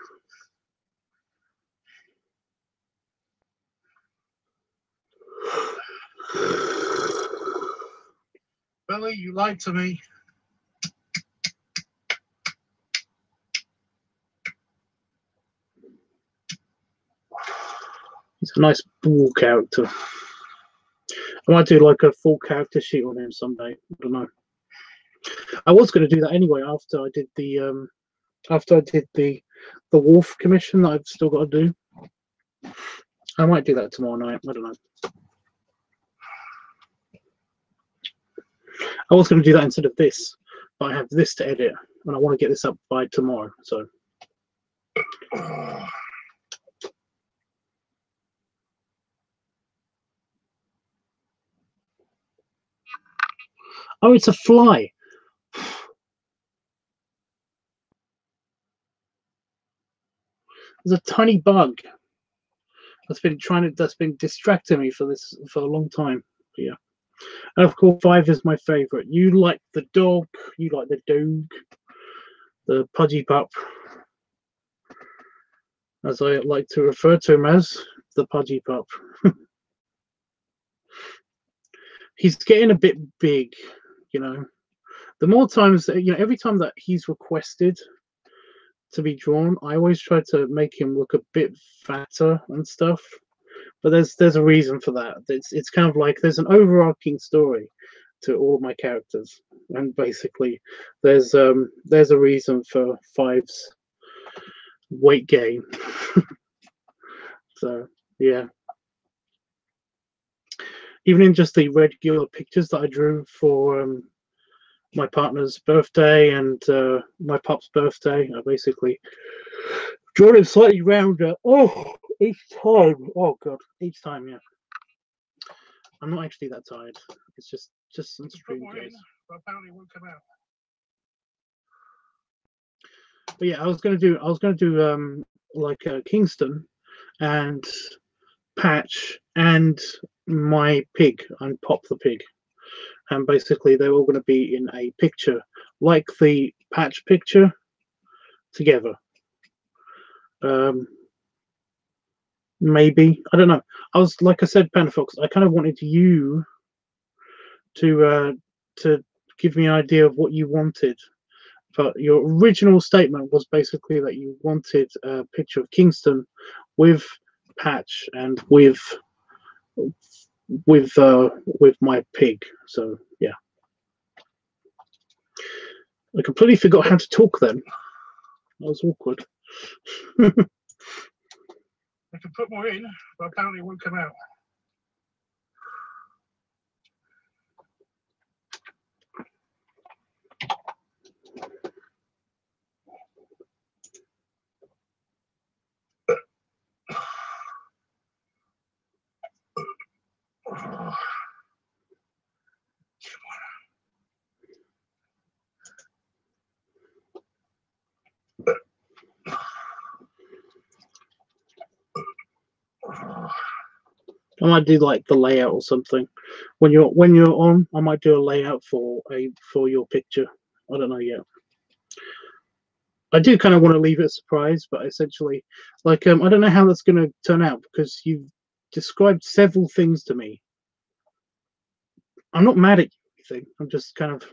Billy, you lied to me. He's a nice ball character. I might do like a full character sheet on him someday. I don't know. I was going to do that anyway after I did the the Wolf commission that I've still got to do. I might do that tomorrow night. I don't know. I was going to do that instead of this, but I have this to edit, and I want to get this up by tomorrow. So. Oh, it's a fly. There's a tiny bug that's been distracting me for a long time. But yeah. And of course, 5 is my favorite. You like the dog, you like the dog, the pudgy pup, as I like to refer to him as, the pudgy pup. He's getting a bit big, you know. The more times, you know, every time that he's requested to be drawn, I always try to make him look a bit fatter and stuff. But there's a reason for that. It's kind of like there's an overarching story to all of my characters, and basically there's a reason for 5's weight gain. So yeah, even in just the regular pictures that I drew for my partner's birthday and my pup's birthday, I basically drawn it slightly rounder. Oh, each time. Oh god, each time. Yeah, I'm not actually that tired. It's just some stream days. But apparently it won't come out. But yeah, I was gonna do like Kingston and Patch and my pig and Pop the pig, and basically they're all going to be in a picture like the Patch picture together. Maybe, I don't know. I was, like I said, Panda Fox, I kind of wanted you to give me an idea of what you wanted. But your original statement was basically that you wanted a picture of Kingston with Patch and with my pig. So yeah, I completely forgot how to talk then. That was awkward. I can put more in, but apparently it won't come out. I might do like the layout or something. When you're on, I might do a layout for your picture. I don't know yet. I do kind of want to leave it a surprise, but essentially, like I don't know how that's going to turn out because you've described several things to me. I'm not mad at you. I'm just kind of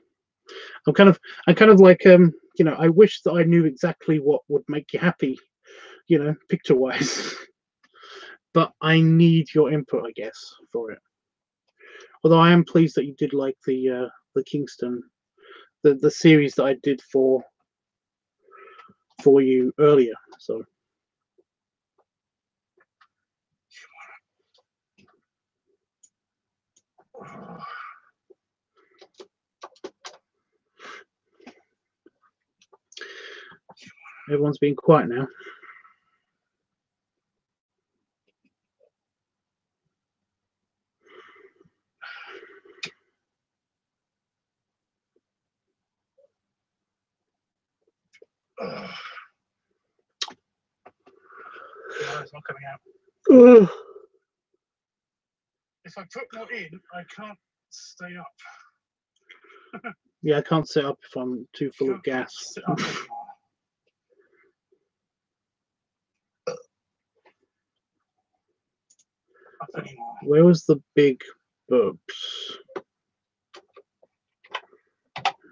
like you know, I wish that I knew exactly what would make you happy, you know, picture wise. But I need your input, I guess, for it. Although I am pleased that you did like the Kingston, the series that I did for you earlier. So everyone's being quiet now. No, it's not coming out. If I put more in, I can't stay up. Yeah, I can't sit up if I'm too full of gas. Sit up anymore. Up anymore. Where was the big burps?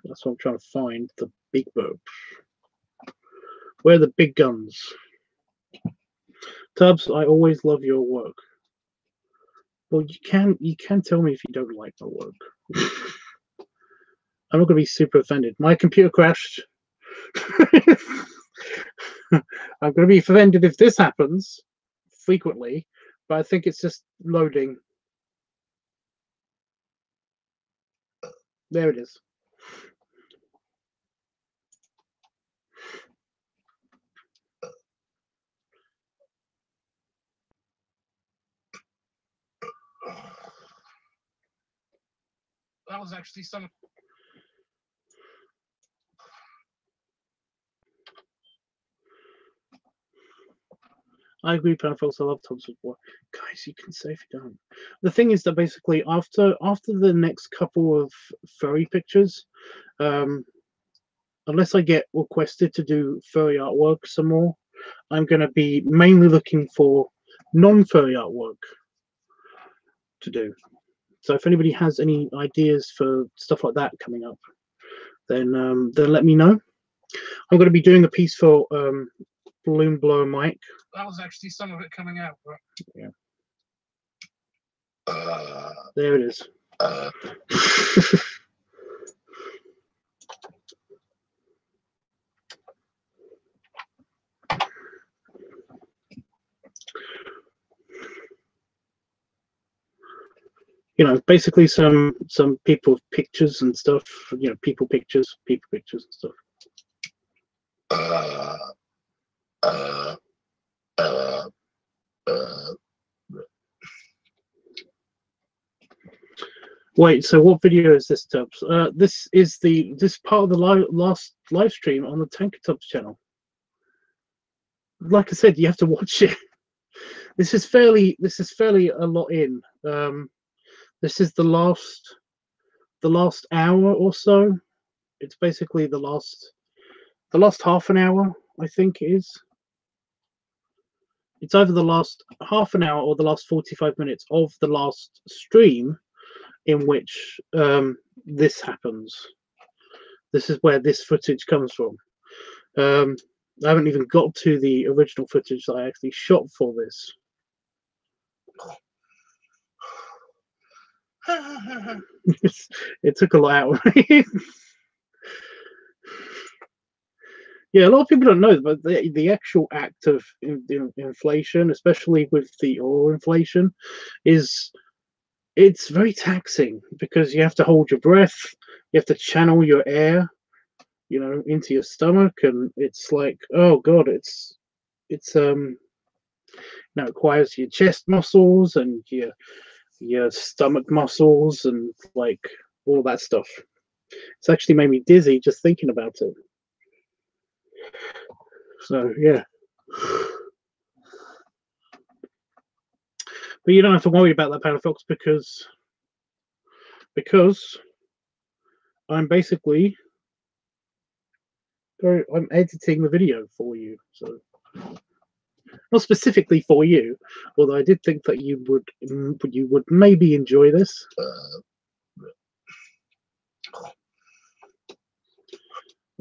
That's what I'm trying to find. The big burps. Where are the big guns? Tubbs, I always love your work. Well, you can tell me if you don't like my work. I'm not going to be super offended. My computer crashed. I'm going to be offended if this happens frequently, but I think it's just loading. There it is. That was actually some. I agree, folks. I love Tubbs with war. Guys, you can say if you don't. The thing is that basically after the next couple of furry pictures, unless I get requested to do furry artwork some more, I'm going to be mainly looking for non-furry artwork to do. So if anybody has any ideas for stuff like that coming up, then let me know. I'm going to be doing a piece for Balloon Blower Mike. That was actually some of it coming out, but yeah. There it is. you know, basically some people pictures and stuff. You know, people pictures and stuff. Wait, so what video is this, Tubbs? This is this part of the last live stream on the Tanker Tubbs channel. Like I said, you have to watch it. This is fairly a lot in. This is the last hour or so. It's basically the last half an hour, I think it is. It's either the last half an hour or the last 45 minutes of the last stream in which this happens. This is where this footage comes from. I haven't even got to the original footage that I actually shot for this. It took a lot out of me. Yeah, a lot of people don't know, but the actual act of inflation, especially with the oil inflation, it's very taxing because you have to hold your breath, you have to channel your air, you know, into your stomach, and it's like, oh god, it's you know, it requires your chest muscles and your stomach muscles and like all that stuff. It's actually made me dizzy just thinking about it. So yeah, but you don't have to worry about that, Panafox, because I'm basically I'm editing the video for you. So not specifically for you, although I did think that you would maybe enjoy this.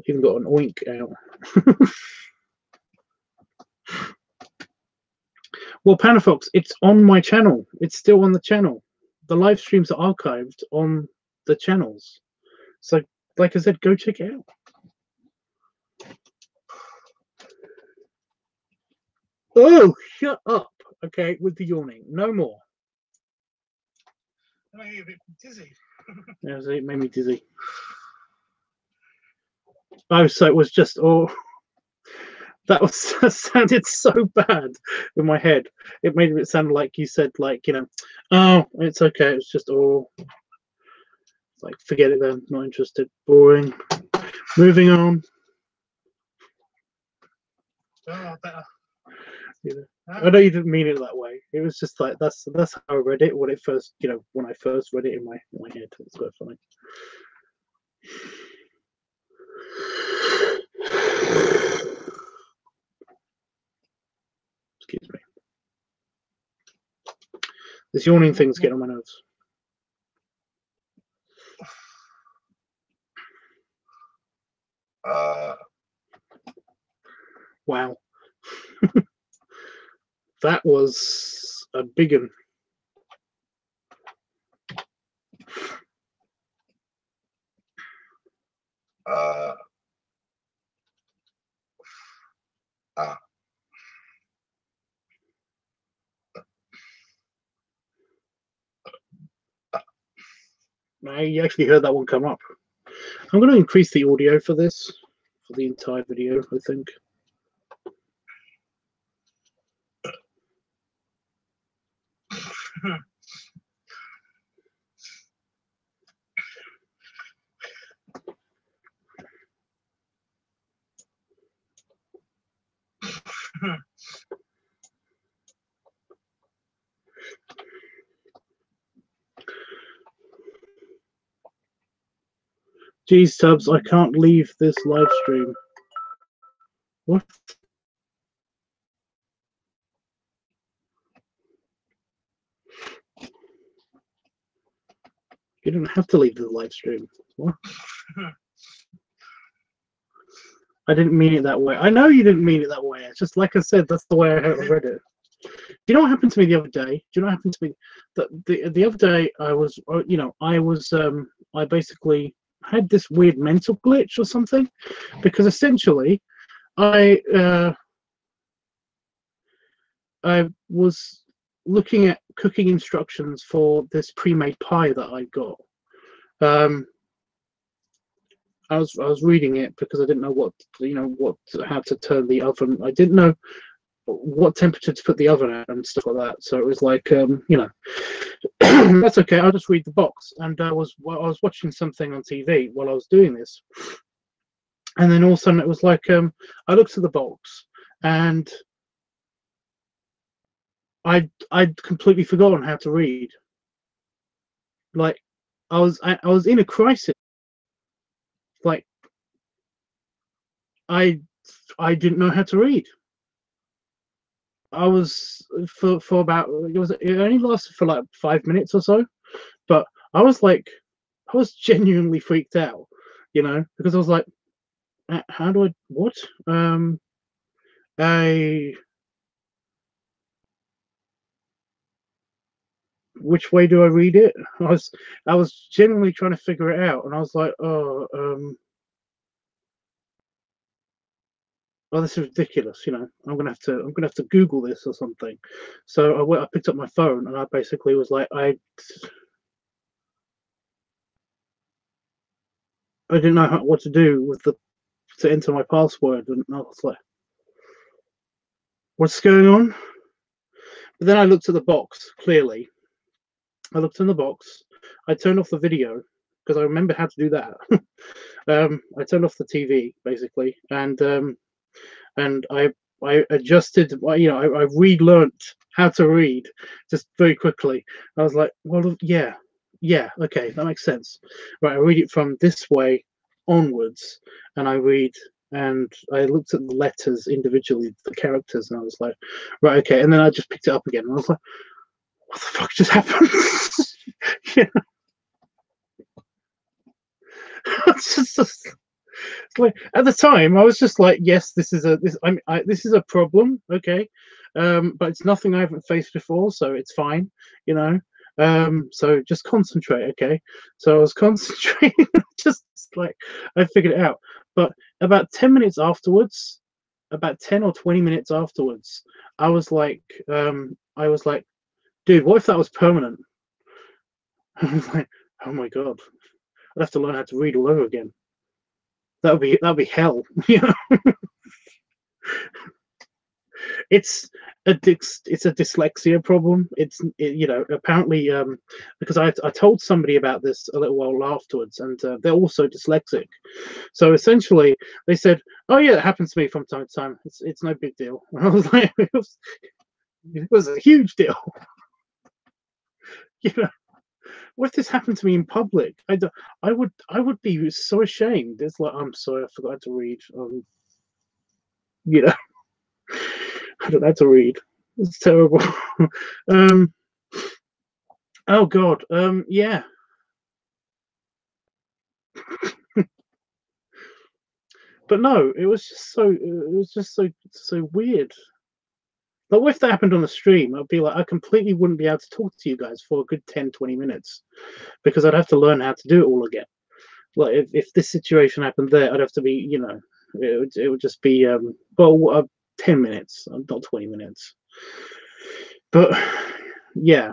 Even got an oink out. Well, Panafox, it's on my channel. It's still on the channel. The live streams are archived on the channels. So, like I said, go check it out. Oh, shut up. Okay, with the yawning. No more. That made me a bit dizzy. Yeah, it made me dizzy. Oh, so it was just, oh, that sounded so bad in my head. It made it sound like you said, like, you know, oh, it's okay. It's just, oh, like, forget it then. Not interested. Boring. Moving on. Oh, better. Yeah. I know you didn't mean it that way. It was just like that's how I read it when it first, you know, when I first read it in my head. It's quite funny. Excuse me. This yawning thing's getting on my nerves. Wow. That was a big one. You actually heard that one come up. I'm going to increase the audio for this, for the entire video, I think. Geez, Tubbs, I can't leave this live stream. What? You don't have to leave the live stream. What? I didn't mean it that way. I know you didn't mean it that way. It's just like I said, that's the way I read it. Do you know what happened to me the other day? Do you know what happened to me? The other day I was, you know, I basically had this weird mental glitch or something, because essentially I was looking at cooking instructions for this pre-made pie that I got. I was reading it because I didn't know how to turn the oven. I didn't know what temperature to put the oven at and stuff like that. So it was like, that's okay. I'll just read the box. And I was watching something on TV while I was doing this, and then all of a sudden it was like, I looked at the box and I'd completely forgotten how to read. Like I was in a crisis. Like I didn't know how to read. I was for about it only lasted for like 5 minutes or so, but I was genuinely freaked out, because I was like, how do I what I which way do I read it? I was genuinely trying to figure it out, and I was like, oh, this is ridiculous. I'm gonna have to Google this or something. So I picked up my phone and I basically was like, I didn't know what to do to enter my password, and I was like, what's going on? But then I looked at the box. Clearly, I looked in the box. I turned off the video because I remember how to do that. I turned off the TV basically, and I adjusted. I relearned how to read just very quickly. I was like, well, yeah, okay, that makes sense. Right, I read it from this way onwards, and I looked at the letters individually, the characters, and I was like, right, okay, and then I just picked it up again, and I was like, what the fuck just happened? It's just like, at the time I was just like, yes, this is a problem, okay, but it's nothing I haven't faced before, so it's fine, so just concentrate, okay. So I was concentrating, just like I figured it out. But about 10 minutes afterwards, about 10 or 20 minutes afterwards, I was like, dude, what if that was permanent? I was like, oh my god, I'd have to learn how to read all over again. That'd be hell. It's a dyslexia problem. Apparently, because I told somebody about this a little while afterwards, and they're also dyslexic. So essentially, they said, "Oh yeah, it happens to me from time to time. It's no big deal." And I was like, it was a huge deal. What if this happened to me in public? I would be so ashamed. It's like, I'm sorry, I forgot to read. I don't know how to read. It's terrible. Oh god. Yeah. But no, it was just so weird. But what if that happened on the stream? I'd be like, I completely wouldn't be able to talk to you guys for a good 10-20 minutes because I'd have to learn how to do it all again. Like if this situation happened there, I'd have to be, it would just be 10 minutes, not 20 minutes. But yeah,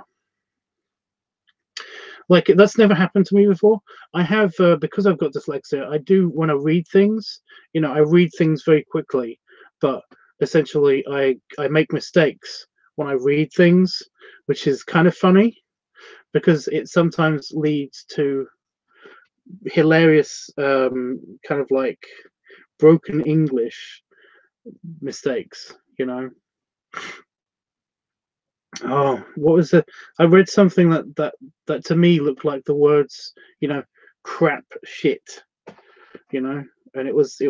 like that's never happened to me before. I have because I've got dyslexia. I do when I read things, I read things very quickly, but essentially I make mistakes when I read things, which is kind of funny because it sometimes leads to hilarious kind of like broken English mistakes. Oh, what was it? I read something that to me looked like the words, crap shit, and it was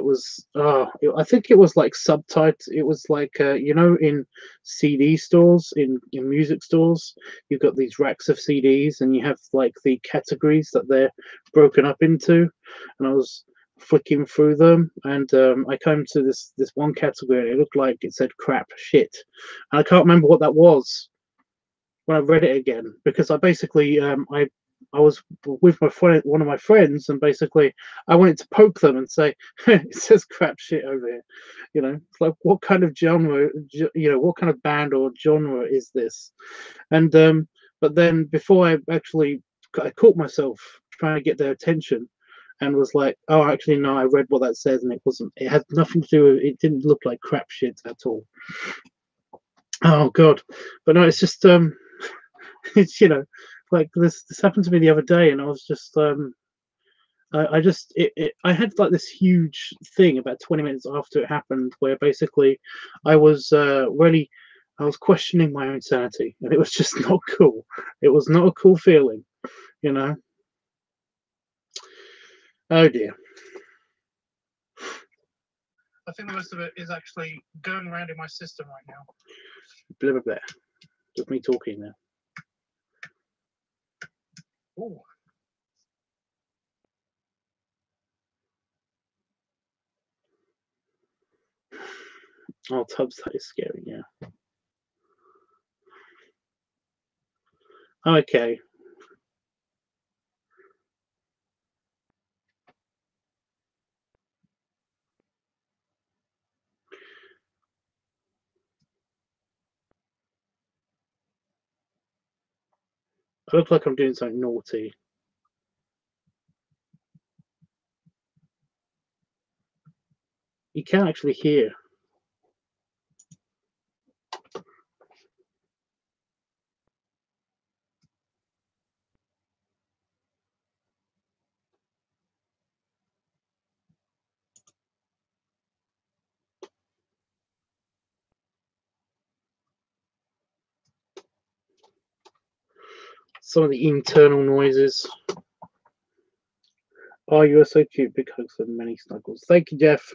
I think it was like subtitled. It was like in CD stores, in music stores, you've got these racks of CDs, and you have like the categories that they're broken up into, and I was flicking through them, and I came to this one category, and it looked like it said crap shit, and I can't remember what that was when I read it again, because I basically I I was with my friend, one of my friends, and basically I wanted to poke them and say, "It says crap shit over here." You know, it's like, what kind of genre, you know, what kind of band or genre is this? And but then before I caught myself trying to get their attention, and was like, "Oh, actually, no, I read what that says, and it wasn't. It had nothing to do with. It didn't look like crap shit at all." Oh God, but no, it's just it's, you know, like this happened to me the other day, and I was just I had like this huge thing about 20 minutes after it happened, where basically I was really, I was questioning my own sanity, and it was just not cool. It was not a cool feeling, you know. Oh dear. I think the rest of it is actually going around in my system right now. Blah blah blah. Just me talking now. Ooh. Oh, Tubbs, that is scary. Yeah. Okay. I look like I'm doing something naughty. You can actually hear. Some of the internal noises. Oh, you are so cute. Big hugs and many snuggles. Thank you, Jeff.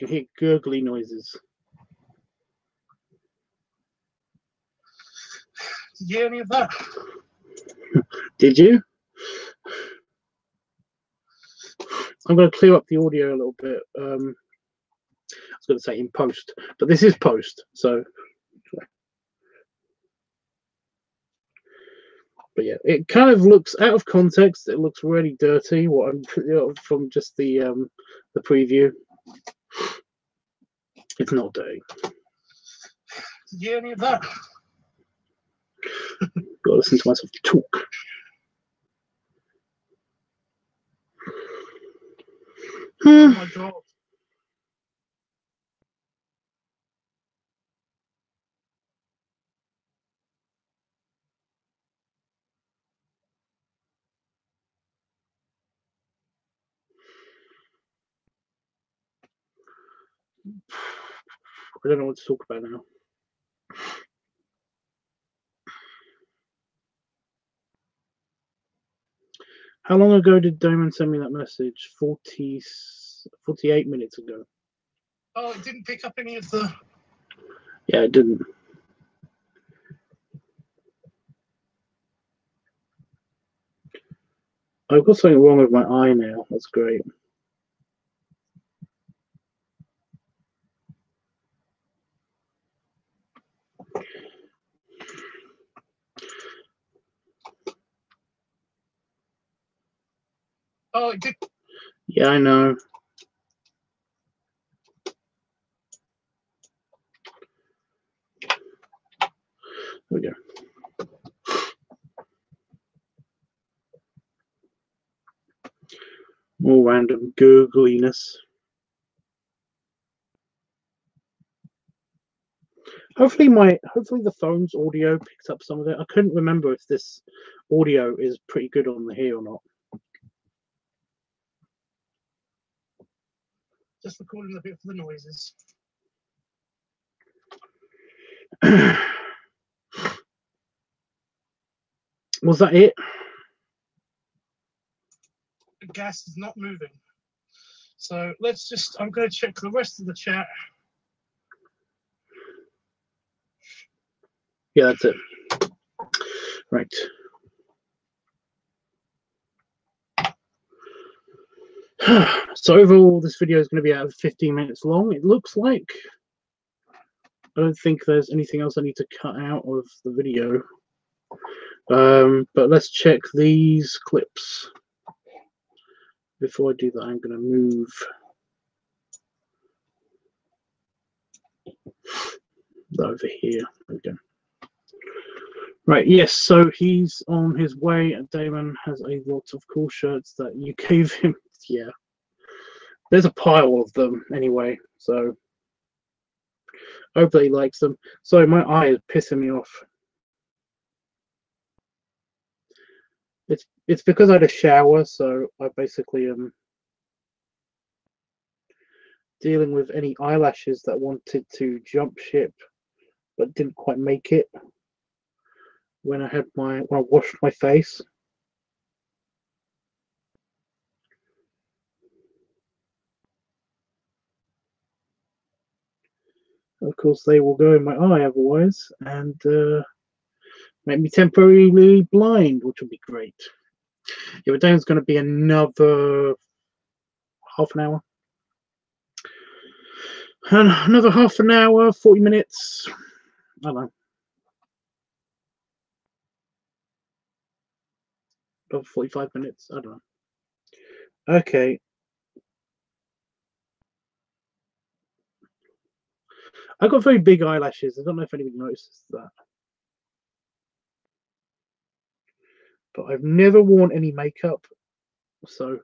You can hear gurgly noises. Did you hear any of that? Did you? I'm going to clear up the audio a little bit. I was going to say in post, but this is post, so. But yeah, it kind of looks out of context. It looks really dirty. What I'm, you know, from just the preview. It's not dirty. Did you hear any of that? Got to listen to myself talk. Oh my God. I don't know what to talk about now. How long ago did Damon send me that message? 48 minutes ago. Oh, it didn't pick up any of the. Yeah, it didn't. I've got something wrong with my eye now. That's great. Oh, it did. Yeah, I know. There we go. More random googliness. Hopefully the phone's audio picked up some of it. I couldn't remember if this audio is pretty good on the here or not. Just recording a bit for the noises. Was that it? The gas is not moving. So let's just, I'm going to check the rest of the chat. Yeah, that's it. Right. So overall, this video is going to be out of 15 minutes long, it looks like. I don't think there's anything else I need to cut out of the video. But let's check these clips. Before I do that, I'm going to move over here. There we go. Right, yes, so he's on his way, and Damon has a lot of cool shirts that you gave him. Yeah. There's a pile of them anyway, so hopefully he likes them. Sorry, my eye is pissing me off. It's because I had a shower, so I basically am dealing with any eyelashes that wanted to jump ship but didn't quite make it when I washed my face. Of course, they will go in my eye otherwise, and make me temporarily blind, which would be great. Yeah, but Damon's going to be another half an hour. And another half an hour, 40 minutes. I don't know. About 45 minutes. I don't know. Okay. I've got very big eyelashes. I don't know if anybody notices that. But I've never worn any makeup. So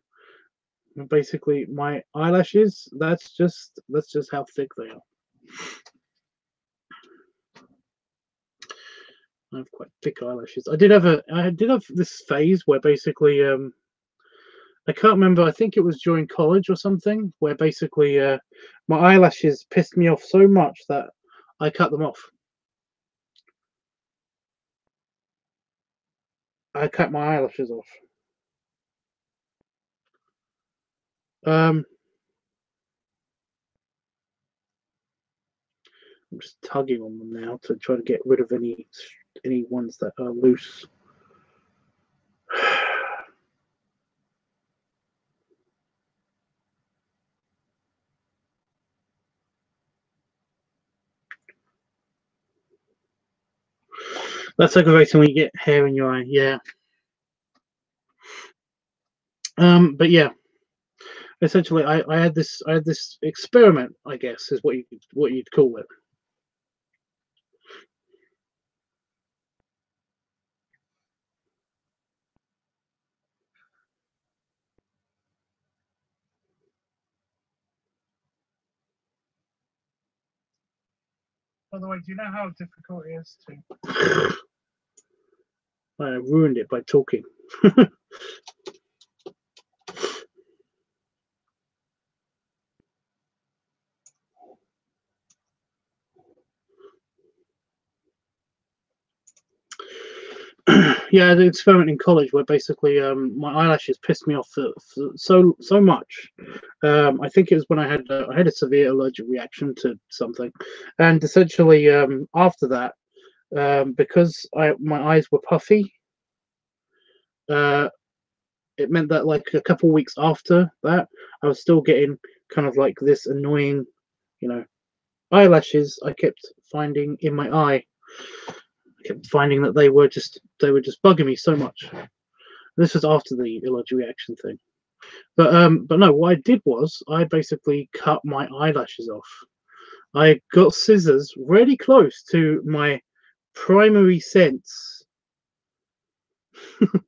basically my eyelashes, that's just how thick they are. I have quite thick eyelashes. I did have this phase where basically I can't remember, I think it was during college or something, where basically my eyelashes pissed me off so much that I cut them off. I cut my eyelashes off. I'm just tugging on them now to try to get rid of any ones that are loose. That's aggravating when you get hair in your eye, yeah. But yeah, essentially, I had this experiment, I guess, is what you'd call it. By the way, do you know how difficult it is to? I ruined it by talking. Yeah, I did an experiment in college where basically my eyelashes pissed me off so much. I think it was when I had a severe allergic reaction to something, and essentially after that, because my eyes were puffy, it meant that like a couple weeks after that, I was still getting kind of like this annoying, eyelashes I kept finding in my eye. I kept finding that they were just bugging me so much. This was after the allergic reaction thing. But no, what I did was I basically cut my eyelashes off. I got scissors really close to my primary sense. One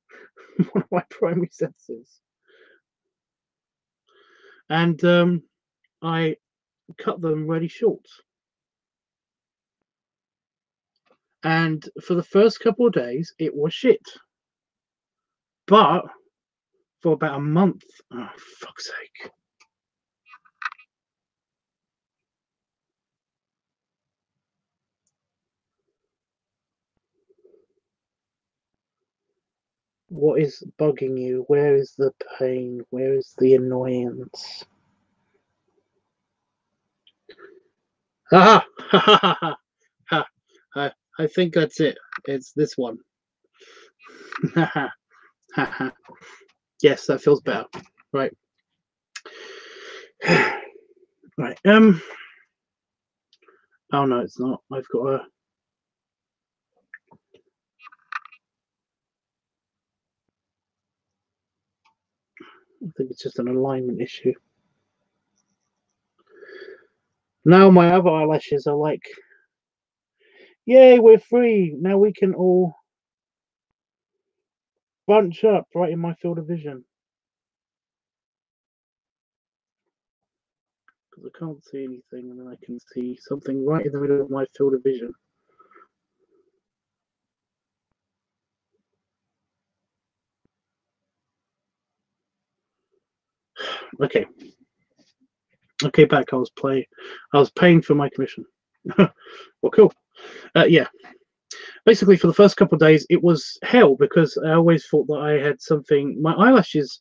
of my primary senses. And I cut them really short. And for the first couple of days, it was shit. But for about a month, oh, fuck's sake. What is bugging you? Where is the pain? Where is the annoyance? Ah! Ha ha ha ha! I think that's it. It's this one. Yes, that feels better. Right. Right. Oh no, it's not. I've got a. I think it's just an alignment issue. Now my other eyelashes are like, yay, we're free. Now we can all bunch up right in my field of vision. Because I can't see anything, and then I can see something right in the middle of my field of vision. Okay. Okay, back. I was paying for my commission. Well, cool. Yeah. Basically, for the first couple of days, it was hell because I always thought that I had something. My eyelashes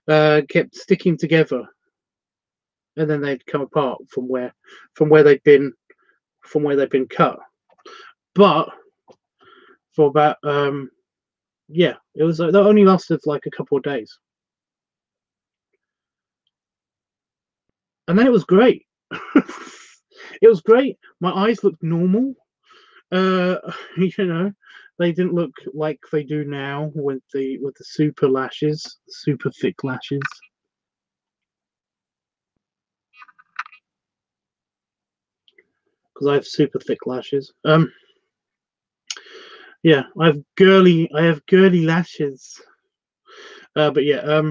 kept sticking together, and then they'd come apart from where they'd been cut. But for about yeah, it was that only lasted like a couple of days, and then it was great. It was great. My eyes looked normal. You know, they didn't look like they do now with the super lashes, super thick lashes. Because I have super thick lashes. Yeah, I have girly lashes. But yeah,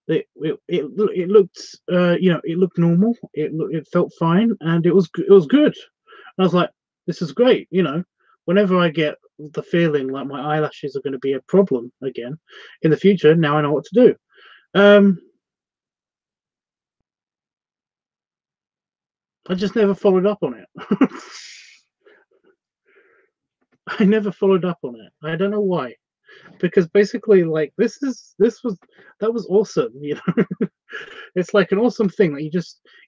it looked you know, it looked normal. It felt fine, and it was good. I was like, this is great. You know, whenever I get the feeling like my eyelashes are going to be a problem again in the future, now I know what to do. I just never followed up on it. I never followed up on it. I don't know why. Because basically, like, that was awesome. You know, it's like an awesome thing that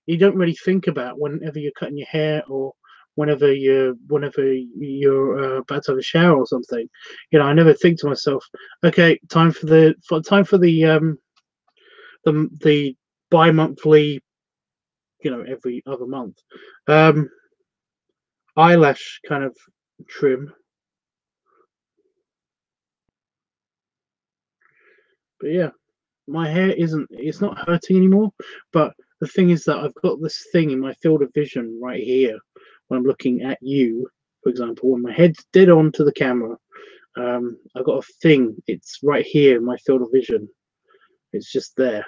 you don't really think about whenever you're cutting your hair, or whenever you're about to have a shower or something. You know, I never think to myself, okay, time for the bi-monthly, you know, every other month, um eyelash kind of trim. But yeah, my hair it's not hurting anymore. But the thing is that I've got this thing in my field of vision right here when I'm looking at you, for example, when my head's dead on to the camera. I've got a thing, it's right here in my field of vision. It's just there.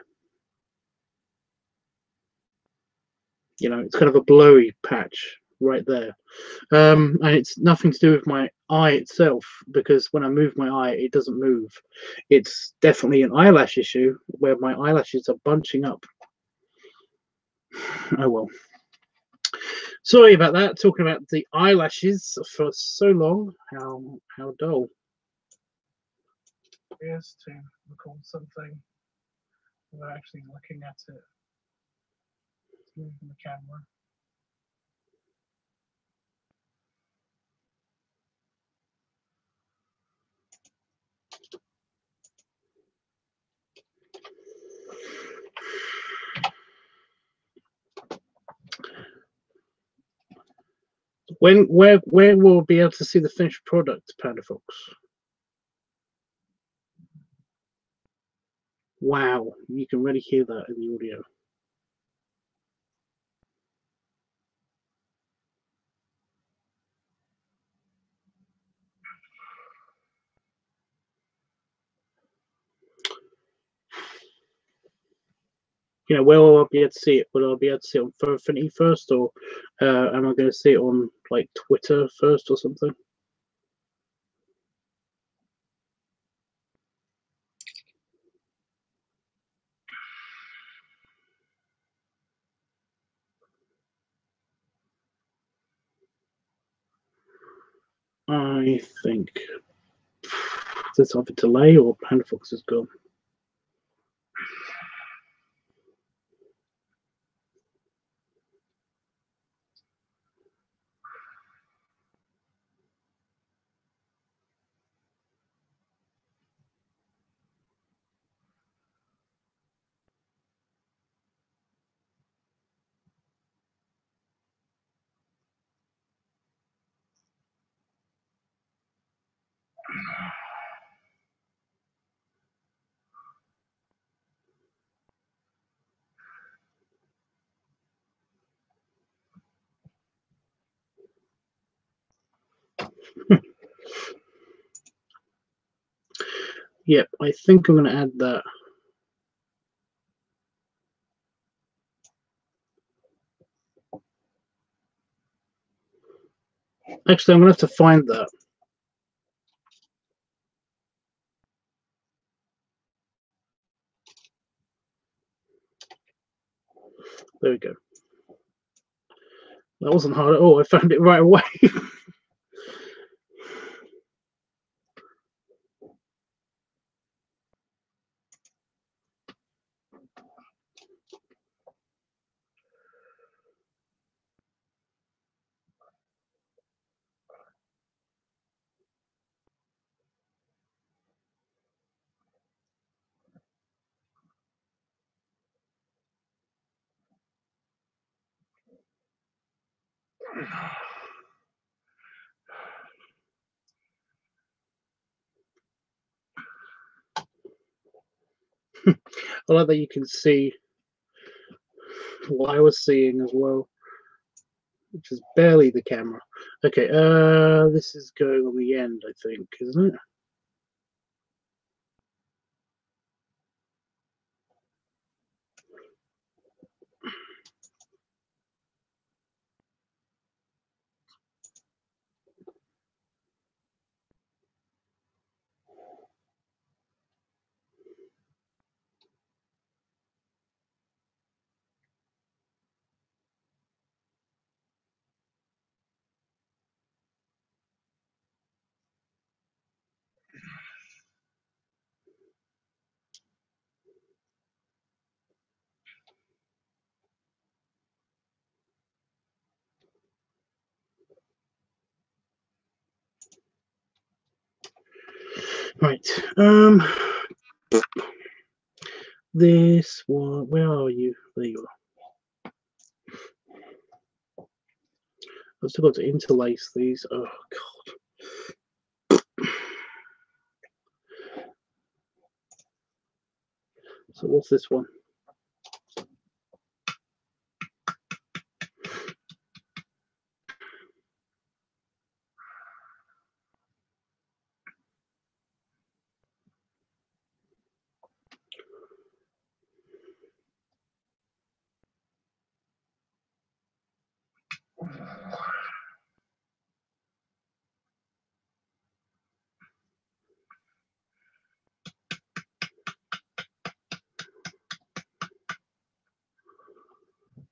You know, it's kind of a blowy patch right there. And it's nothing to do with my eye itself, because when I move my eye, it doesn't move. It's definitely an eyelash issue where my eyelashes are bunching up. Oh well. Sorry about that. Talking about the eyelashes for so long. How dull. Is to record something without actually looking at it. It's moving the camera. Where will we be able to see the finished product, Panda Fox? Wow, you can really hear that in the audio. You know, where will I be able to see it? Will I be able to see it on Furfinity first, or am I going to see it on like Twitter first or something? I think there's either delay or Panda Fox is gone. Yep, I think I'm going to add that. Actually, I'm going to have to find that. There we go. That wasn't hard at all. I found it right away. I like that you can see what I was seeing as well, which is barely the camera. Okay, this is going on the end, I think, isn't it? Right. This one. Where are you? There you are. I've still got to interlace these. Oh god. So what's this one?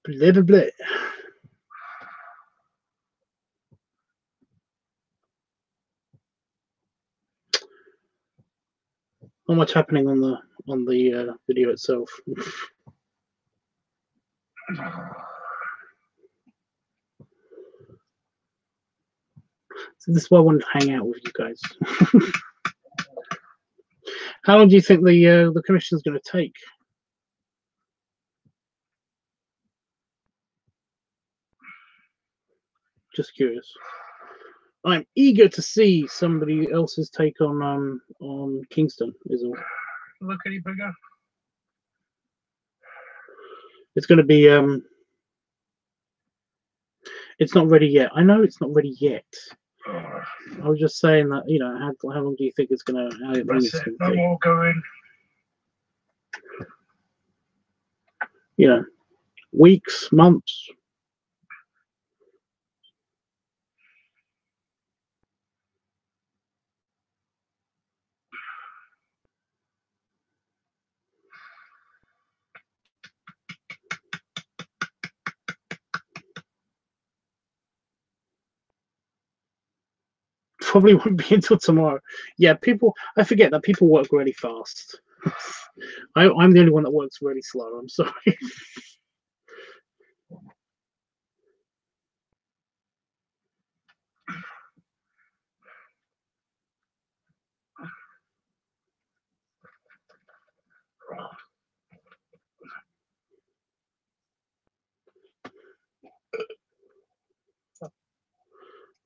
Blah, blah, blah. Not much happening on the video itself. So this is why I wanted to hang out with you guys. How long do you think the commission is going to take? Just curious. I'm eager to see somebody else's take on Kingston. Is all. Look any bigger? It's going to be It's not ready yet. I know it's not ready yet. I was just saying that, you know, how long do you think it's going to? That's it. No more going. You know, weeks, months. Probably won't be until tomorrow. Yeah, I forget that people work really fast. I'm the only one that works really slow. I'm sorry.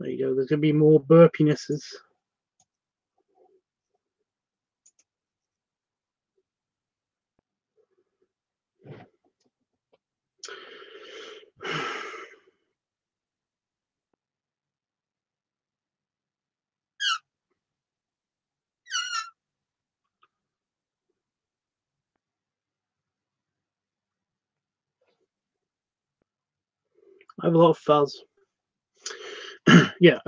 There you go. There's going to be more burpinesses. I have a lot of fuzz. Yeah.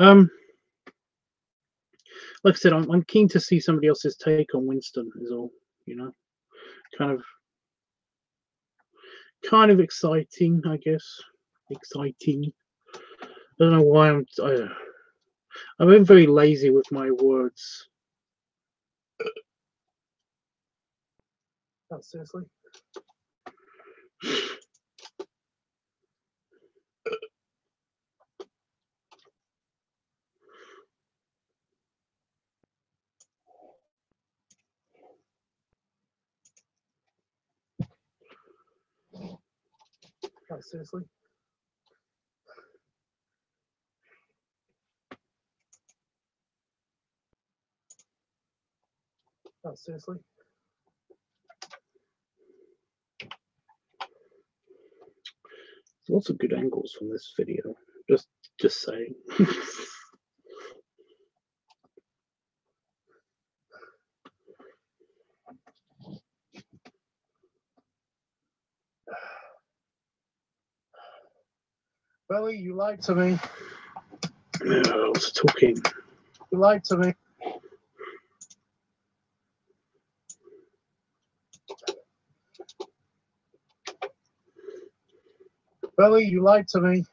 Like I said, I'm keen to see somebody else's take on Winston. Is all. You know, kind of exciting, I guess. Exciting. I don't know why I'm very lazy with my words. Oh, seriously? Oh, seriously? Oh, seriously? Lots of good angles from this video. Just saying. Belly, you lied to me. I was talking. You lied to me. Belly, you lied to me.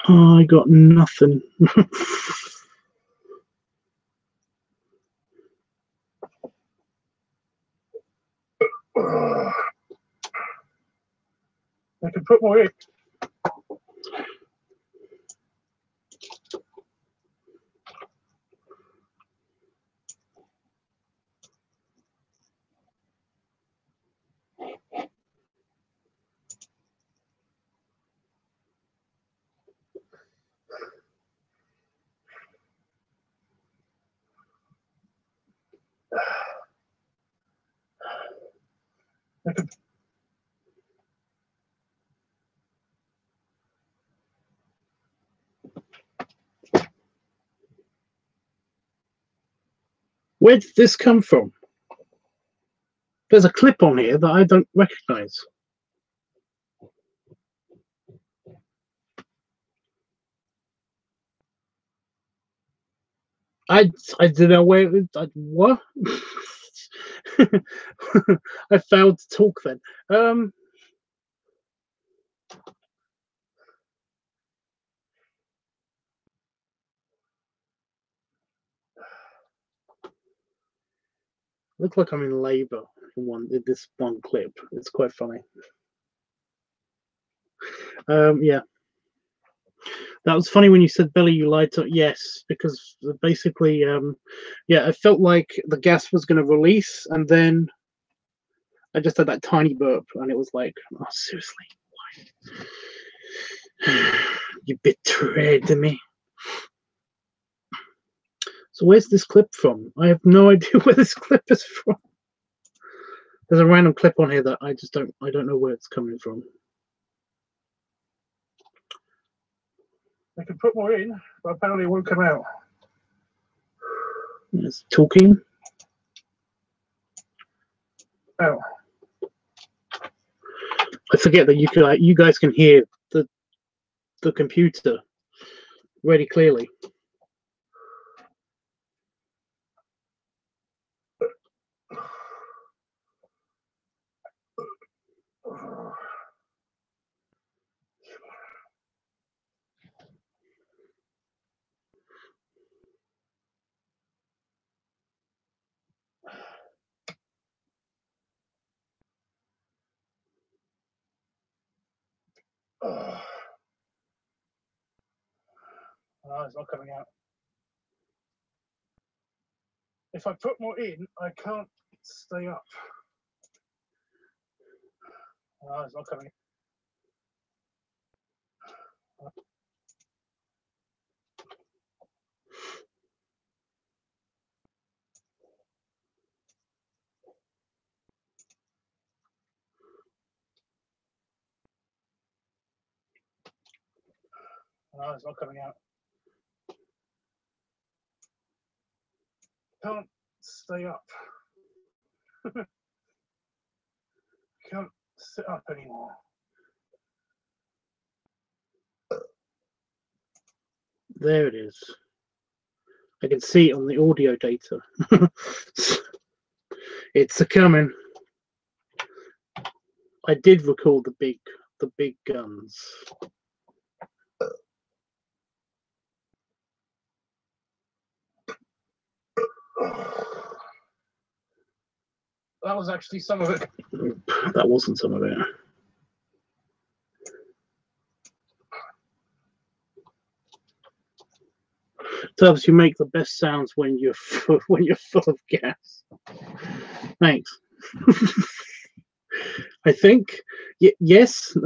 I got nothing. I can put more in. I can. Where did this come from? There's a clip on here that I don't recognize. I don't know where what. I failed to talk then. Look like I'm in labour in this one clip. It's quite funny. Yeah. That was funny when you said, Billy, you lied to. Yes, because basically, yeah, I felt like the gas was going to release, and then I just had that tiny burp, and it was like, oh, seriously, why? You betrayed me. So where's this clip from? I have no idea where this clip is from. There's a random clip on here that I don't know where it's coming from. I can put more in, but apparently it won't come out. It's talking. Oh. I forget that you guys can hear the computer really clearly. Oh, it's not coming out. If I put more in, I can't stay up. Oh, it's not coming. Oh, it's not coming out. Can't stay up. Can't sit up anymore. There it is. I can see it on the audio data. It's a coming. I did record the big guns. That was actually some of it. That wasn't some of it. Tubbs, you make the best sounds when you're full of gas. Thanks. I think yes.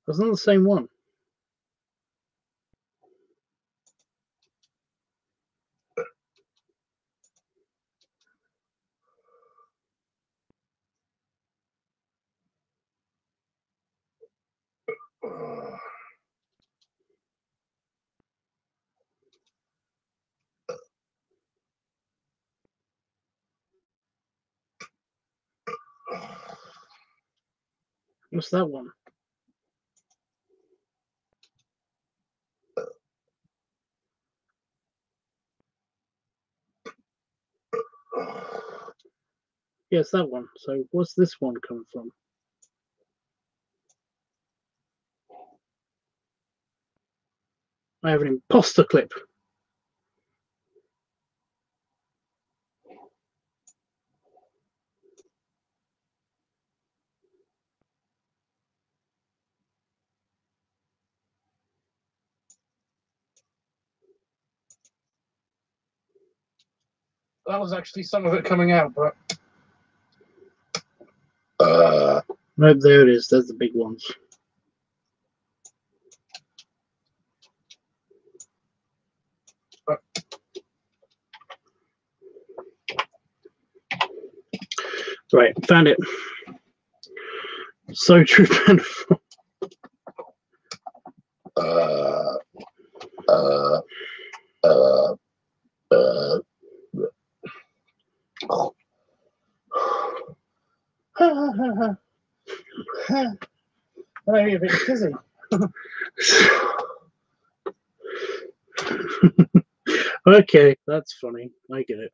That's not the same one. What's that one? Yes, that one. So what's this one coming from? I have an imposter clip. That was actually some of it coming out, but no, there it is. There's the big ones. Right, found it. So true. I'm a bit dizzy. Okay, that's funny. I get it.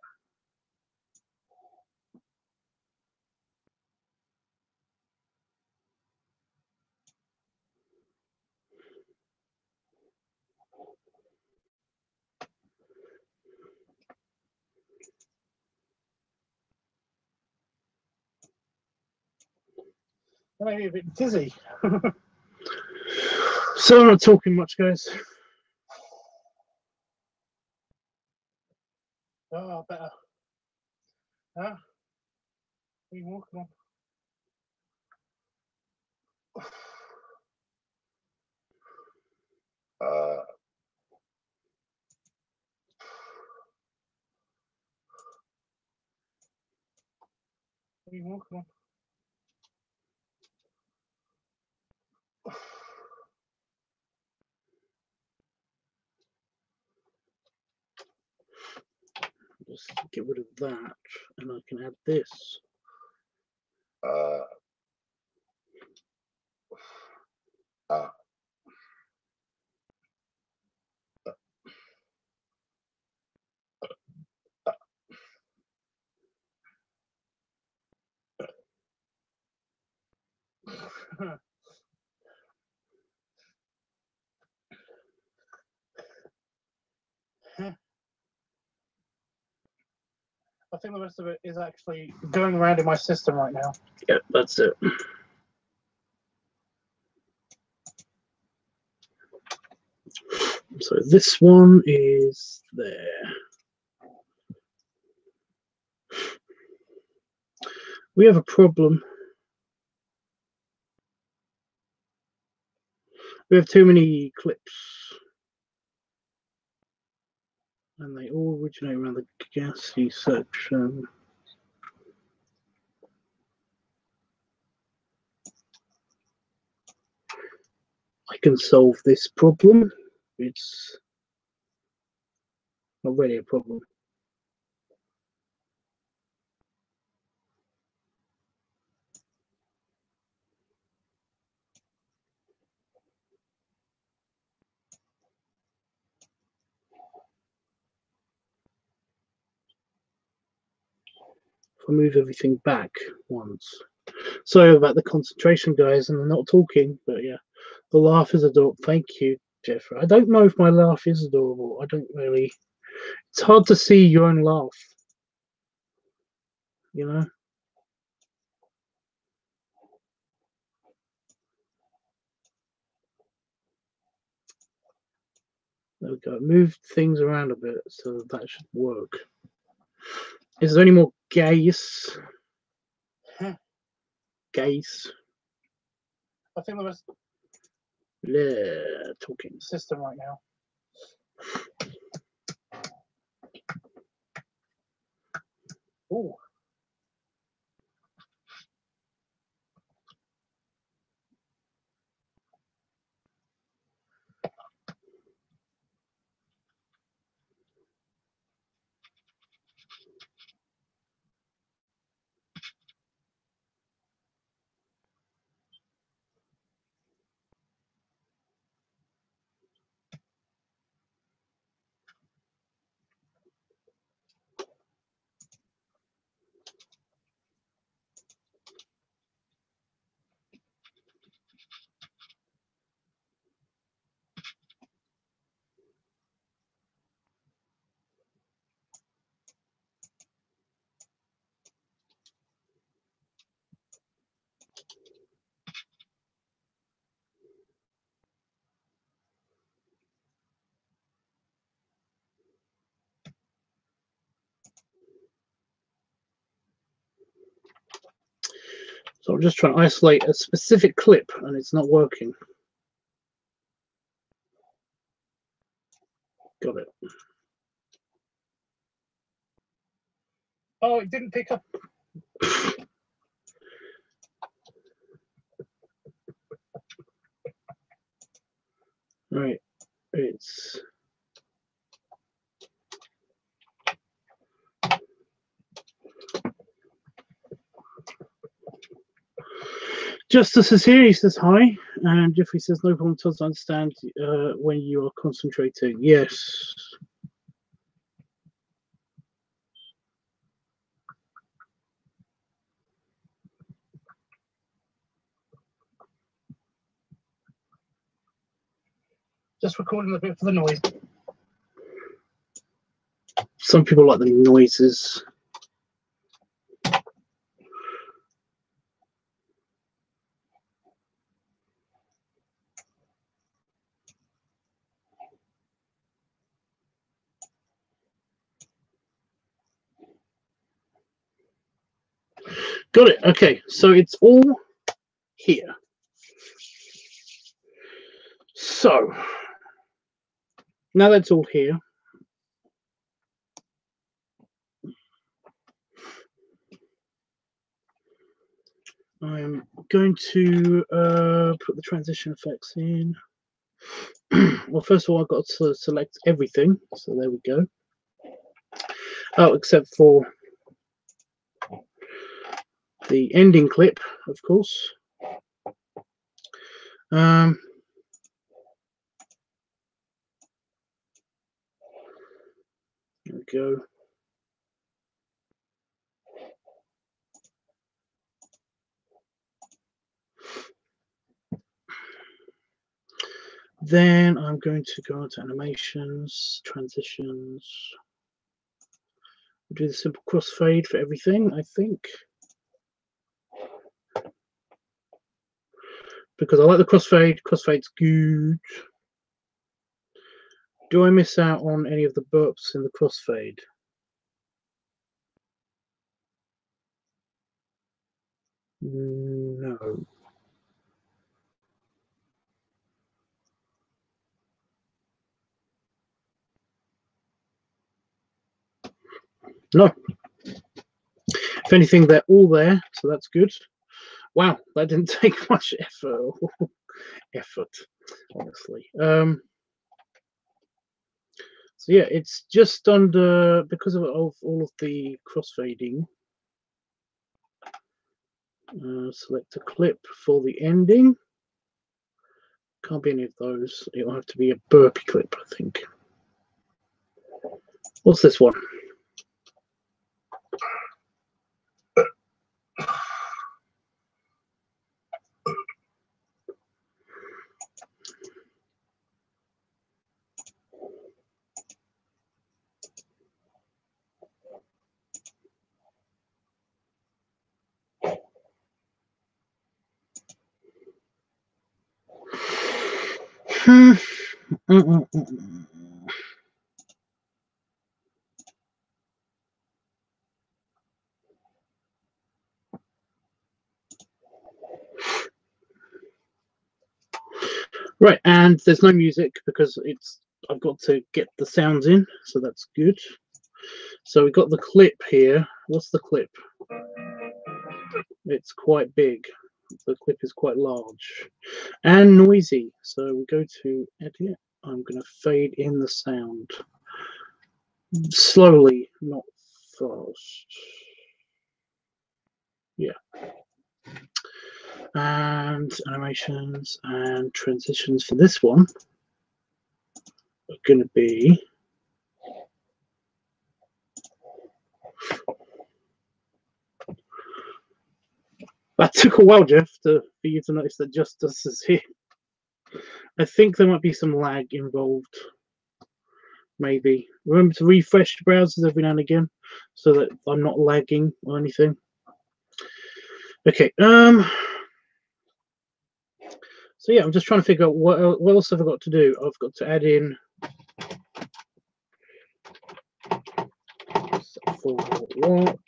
I'm a bit dizzy. So I'm not talking much, guys. Oh, better. Huh? What are you walking on? What are you walking on? Just get rid of that, and I can add this. I think the rest of it is actually going around in my system right now. Yeah, that's it. So this one is there. We have a problem. We have too many clips, and they all originate around the gassy section. I can solve this problem. It's not really a problem. If I move everything back once. Sorry about the concentration, guys, and I'm not talking, but yeah, the laugh is adorable. Thank you, Jeffrey. I don't know if my laugh is adorable. I don't really. It's hard to see your own laugh, you know. There we go. Move things around a bit, so that should work. Is there any more gas? Gas. I think there was Talking. system right now. Oh. So I'm just trying to isolate a specific clip, and it's not working. Got it. Oh, it didn't pick up. Right. It's Justice is here. He says hi, and Jeffrey says no problem. Tells I understand when you are concentrating. Yes. Just recording a bit for the noise. Some people like the noises. Got it. Okay, so it's all here. So now that's all here, I'm going to put the transition effects in. Well, first of all, I've got to select everything. So there we go. Oh, except for the ending clip, of course. There we go. Then I'm going to go to animations, transitions. We'll do the simple crossfade for everything, I think. Because I like the crossfade. Crossfade's good. Do I miss out on any of the burps in the crossfade? No. No. If anything, they're all there, so that's good. Wow, that didn't take much effort, honestly. So yeah, it's just under, because of all of the crossfading. Select a clip for the ending. Can't be any of those. It'll have to be a burpy clip, I think. What's this one? Right, and there's no music because I've got to get the sounds in, so that's good. So we've got the clip here. What's the clip? It's quite big. The clip is quite large and noisy. So we go to edit. I'm going to fade in the sound slowly, not fast. Yeah. And animations and transitions for this one are going to be that took a while, Jeff, for you to notice that Justice is here. I think there might be some lag involved. Maybe. Remember to refresh your browsers every now and again so that I'm not lagging or anything. Okay. So yeah, I'm just trying to figure out what else have I got to do. I've got to add in for watching.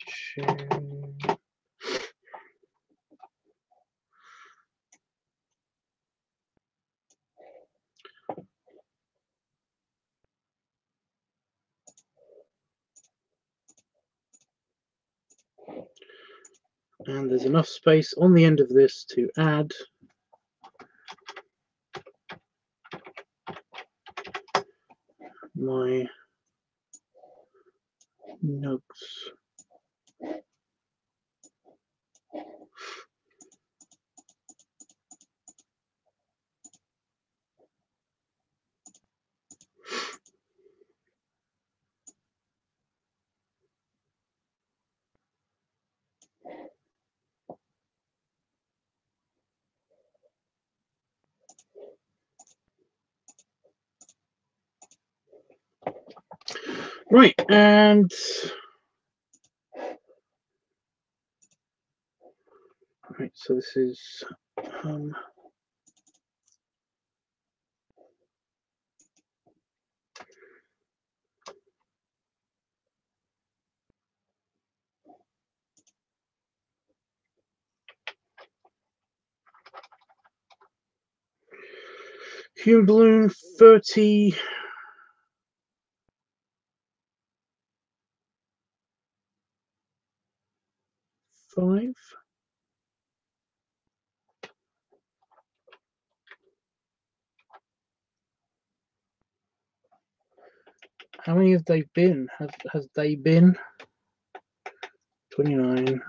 And there's enough space on the end of this to add my notes. Right, and right, so this is Human Balloon 35. How many have they been? Has they been 29?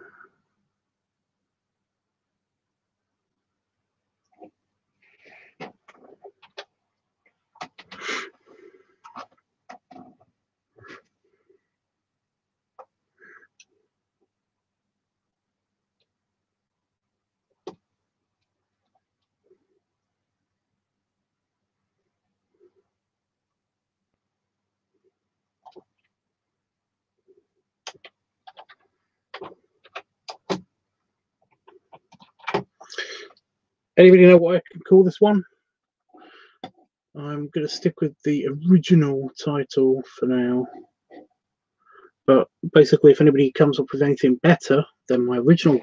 Anybody know what I can call this one? I'm going to stick with the original title for now. But basically, if anybody comes up with anything better than my original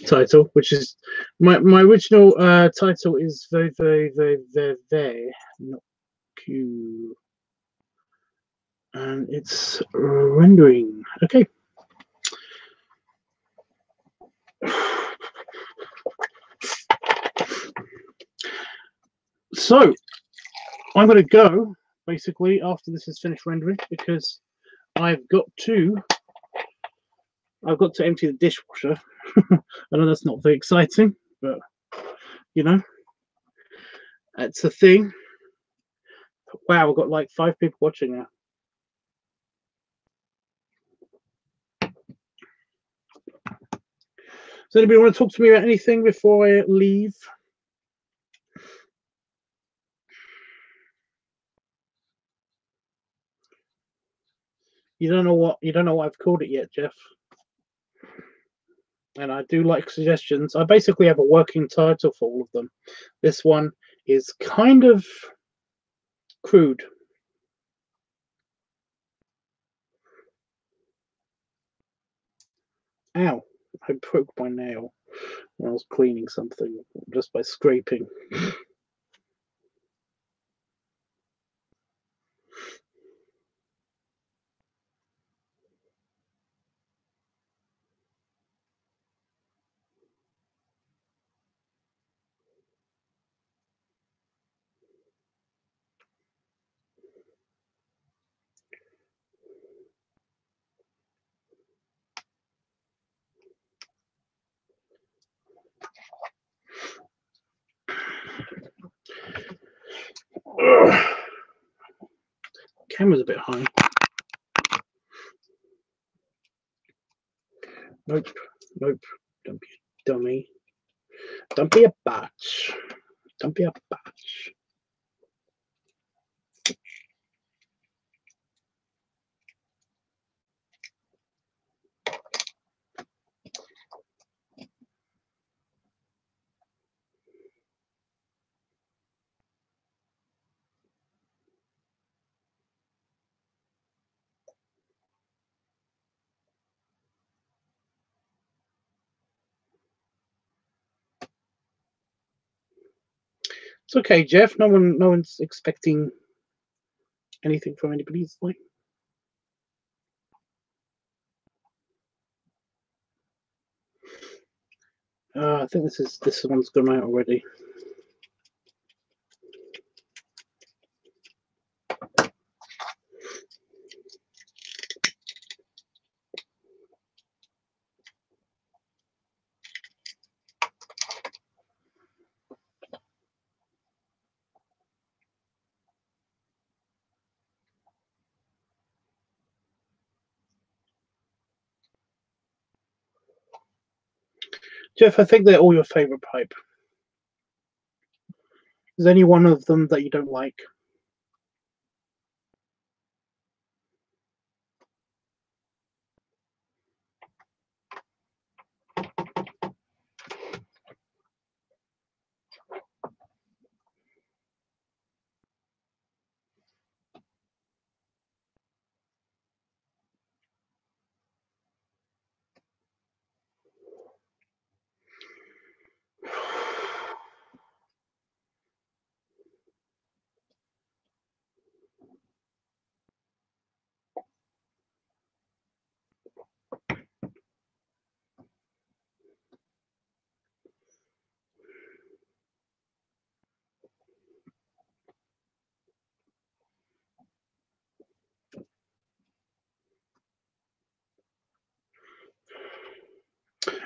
title, which is my original title is very not Q, and it's rendering. Okay. So I'm going to go basically after this is finished rendering because I've got to empty the dishwasher. I know that's not very exciting, but you know, it's a thing. Wow, I've got like 5 people watching now. Does anybody want to talk to me about anything before I leave? You don't know what I've called it yet, Jeff. And I do like suggestions. I basically have a working title for all of them. This one is kind of crude. Ow, I broke my nail when I was cleaning something just by scraping. Ugh. Camera's a bit high. Nope, nope. Don't be a dummy. Don't be a batch. Don't be a batch. It's okay, Jeff. No one's expecting anything from anybody. It's fine. I think this one's gone out already. Jeff, I think they're all your favorite pipe. Is there any one of them that you don't like?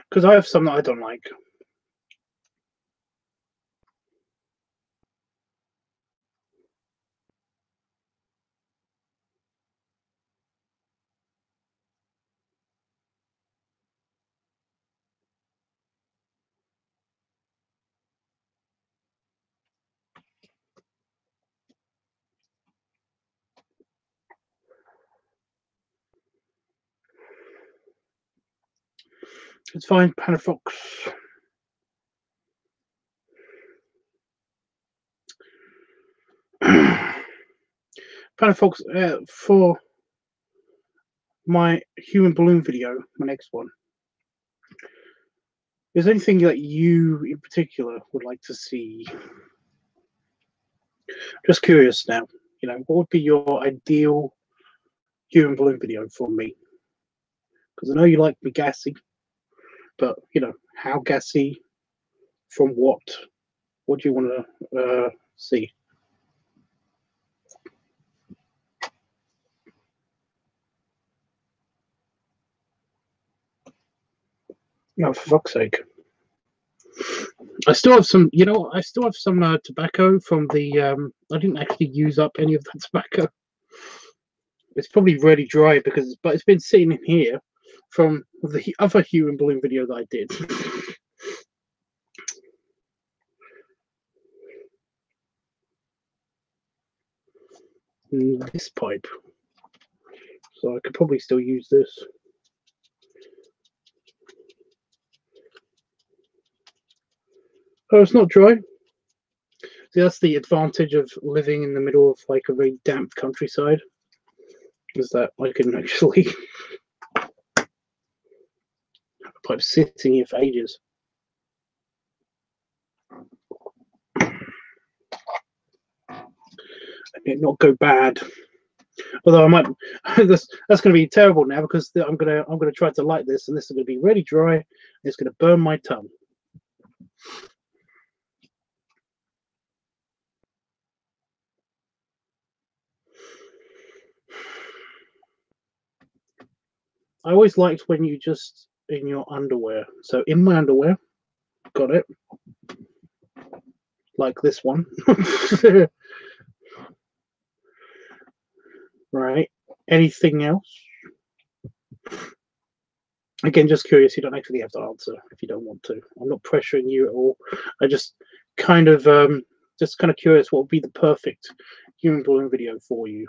Because I have some that I don't like. It's fine, Panafox. kind of folks, for my human balloon video, my next one, is there anything that you in particular would like to see? Just curious now, what would be your ideal human balloon video for me? Because I know you like me gassy, but how gassy, from what? What do you want to see? No, for fuck's sake. I still have some, I still have some tobacco from the, I didn't actually use up any of that tobacco. It's probably really dry but it's been sitting in here from the other human balloon video that I did. This pipe. So I could probably still use this. Oh, it's not dry. See, that's the advantage of living in the middle of like a very damp countryside, is that I can actually have a pipe sitting here for ages. And it not go bad. Although I might, that's going to be terrible now, because I'm gonna try to light this, and this is going to be really dry. And it's going to burn my tongue. I always liked when you just in your underwear. So in my underwear, got it, like this one. Right. Anything else? Again, just curious. You don't actually have to answer if you don't want to. I'm not pressuring you at all. I just kind of curious what would be the perfect human balloon video for you.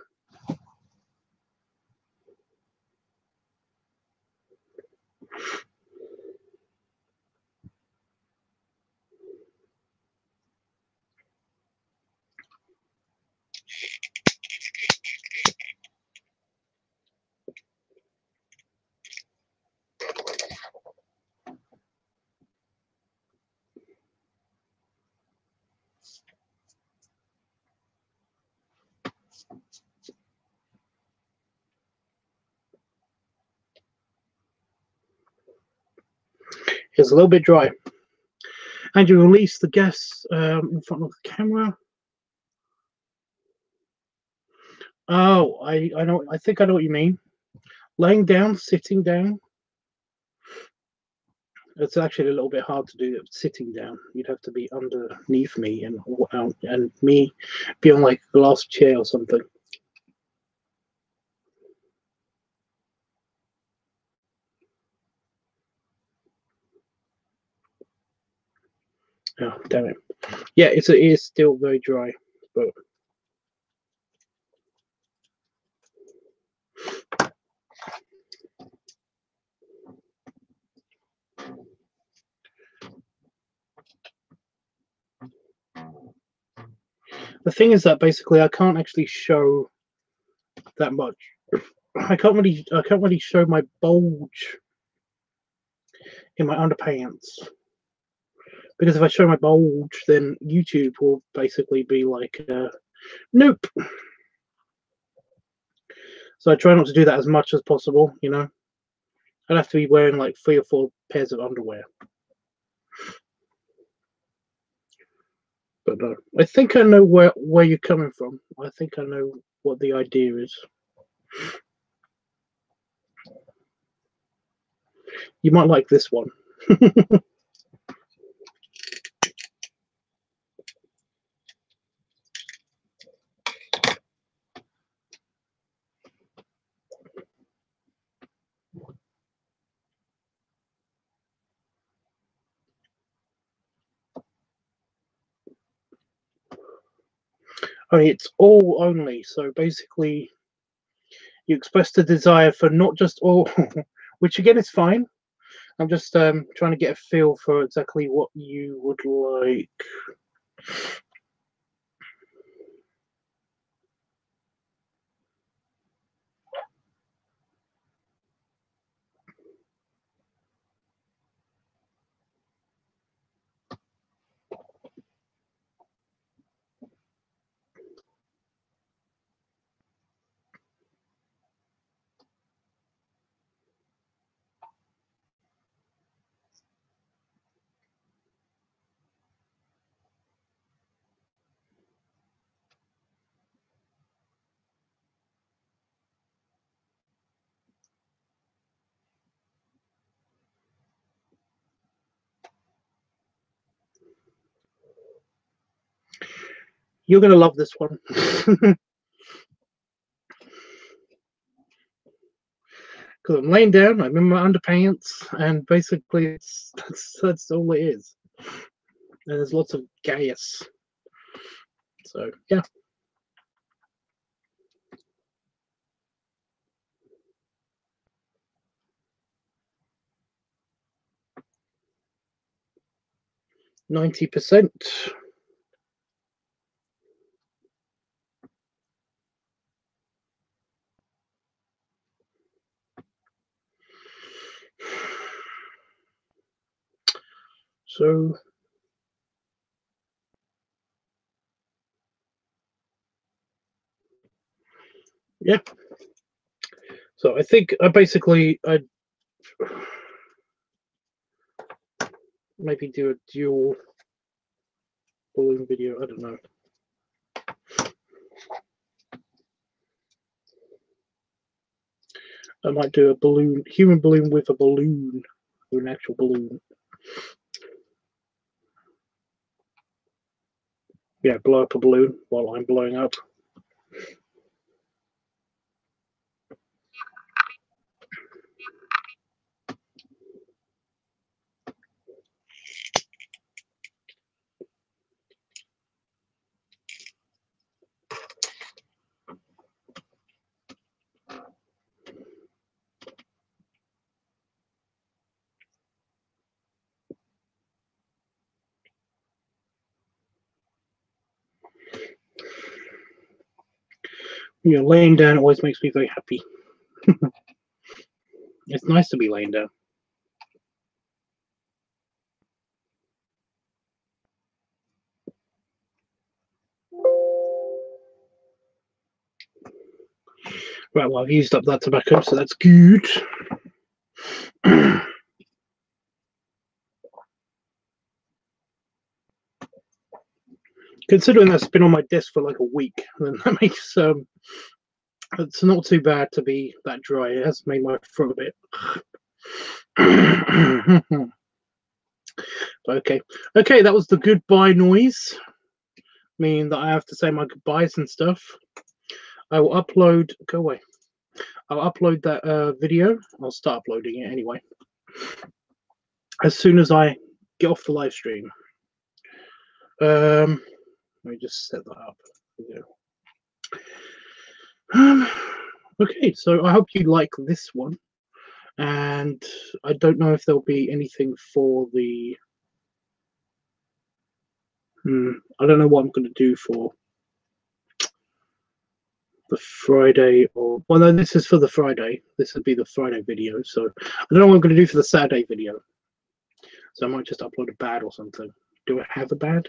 It's a little bit dry. And you release the gas in front of the camera. Oh, I know. I think I know what you mean. Laying down, sitting down. It's actually a little bit hard to do it sitting down. You'd have to be underneath me and me be on like a glass chair or something. Oh, damn it. Yeah, it is still very dry, but the thing is that basically I can't actually show that much. I can't really show my bulge in my underpants, because if I show my bulge, then YouTube will basically be like, nope. So I try not to do that as much as possible. I'd have to be wearing like 3 or 4 pairs of underwear. But no, I think I know where you're coming from. I think I know what the idea is. You might like this one. It's all only. So basically, you expressed a desire for not just all, which again is fine. I'm just trying to get a feel for exactly what you would like. You're gonna love this one. Because I'm laying down, I'm in my underpants, and basically that's all it is. And there's lots of gas. So yeah. %. So yeah. So I think I maybe do a dual balloon video. I don't know. I might do a balloon, human balloon with a balloon, or an actual balloon. Yeah, blow up a balloon while I'm blowing up. You know, laying down always makes me very happy. It's nice to be laying down. Right, well, I've used up that tobacco, so that's good. Considering that's been on my desk for like a week, then that makes it's not too bad to be that dry. It has made my throat a bit. Okay, that was the goodbye noise, meaning that I have to say my goodbyes and stuff. I will upload. Go away. I'll upload that video. I'll start uploading it anyway as soon as I get off the live stream. Let me just set that up. Okay, so I hope you like this one, and I don't know if there'll be anything for the. I don't know what I'm going to do for the Friday, or well, no, this is for the Friday. This would be the Friday video, so I don't know what I'm going to do for the Saturday video. So I might just upload a bad or something. Do I have a bad?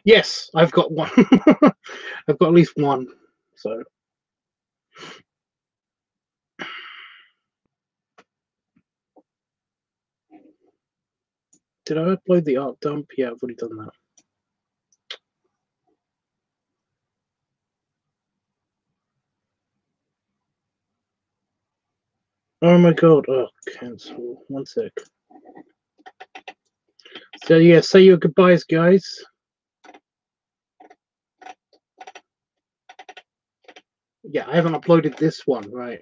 Yes, I've got one. I've got at least one. So did I upload the art dump? Yeah, I've already done that. Oh my god. Oh, cancel. 1 sec. So yeah, say your goodbyes, guys. Yeah, I haven't uploaded this one, right?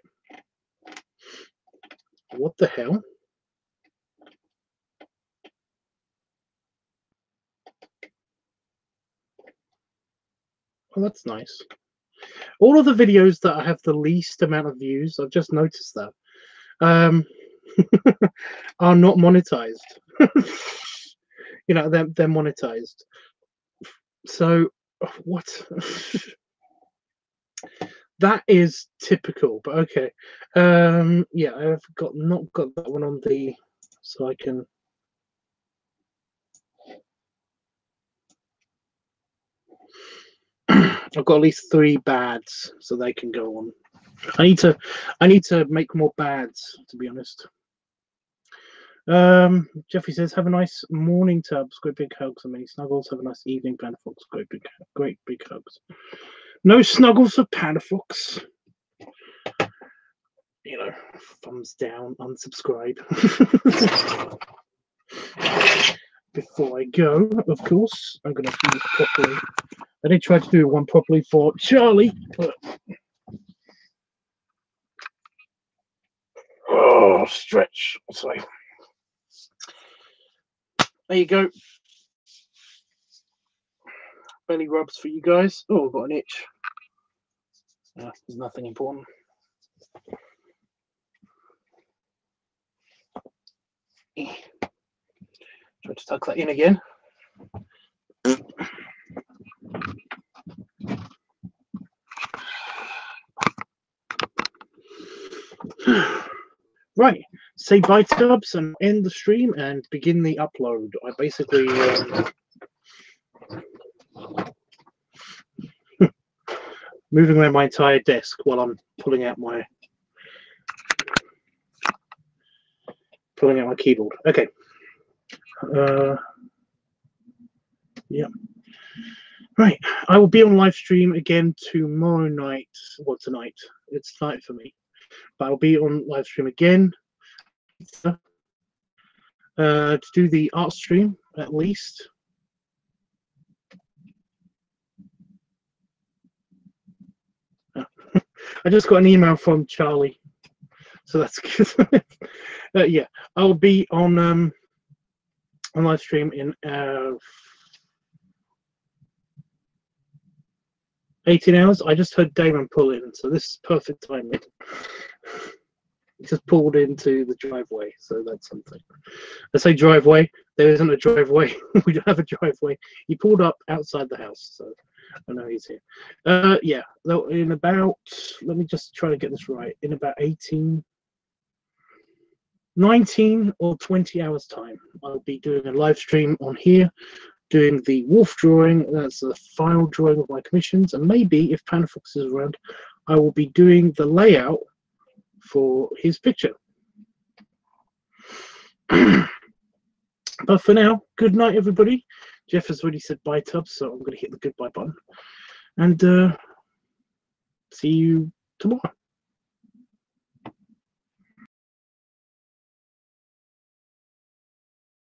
What the hell? Oh, that's nice. All of the videos that I have the least amount of views, I've just noticed that, are not monetized. You know, they're monetized. So what? That is typical, but okay. Yeah, I've not got that one on the, so I can. I've got at least 3 bads, so they can go on. I need to make more bads, to be honest. Jeffrey says, have a nice morning, Tubbs. Great big hugs and many snuggles. Have a nice evening, Panafox. Great big hugs. No snuggles for Panafox. You know, thumbs down, unsubscribe. Before I go, of course, I'm going to do this properly. I did try to do one properly for Charlie, but oh, stretch. Sorry. There you go. Belly rubs for you guys. Oh, I've got an itch. There's nothing important. Try to tuck that in again. Right, say bye, Tubbs, and end the stream and begin the upload. I basically moving around my entire desk while I'm pulling out my keyboard. Okay. Yeah. Right. I will be on live stream again tomorrow night. Well, tonight. It's night for me. But I'll be on live stream again to do the art stream at least. I just got an email from Charlie, so that's good. Yeah, I'll be on live stream in 18 hours. I just heard Damon pull in, so this is perfect timing. He just pulled into the driveway, so that's something. I say driveway, there isn't a driveway. We don't have a driveway. He pulled up outside the house, so I know he's here. Yeah, in about, let me just try to get this right, in about 19 or 20 hours time, I'll be doing a live stream on here, doing the wolf drawing. That's the final drawing of my commissions, and maybe if Panafox is around, I will be doing the layout for his picture. But for now, good night, everybody. Jeff has already said bye, Tubbs, so I'm going to hit the goodbye button, and see you tomorrow.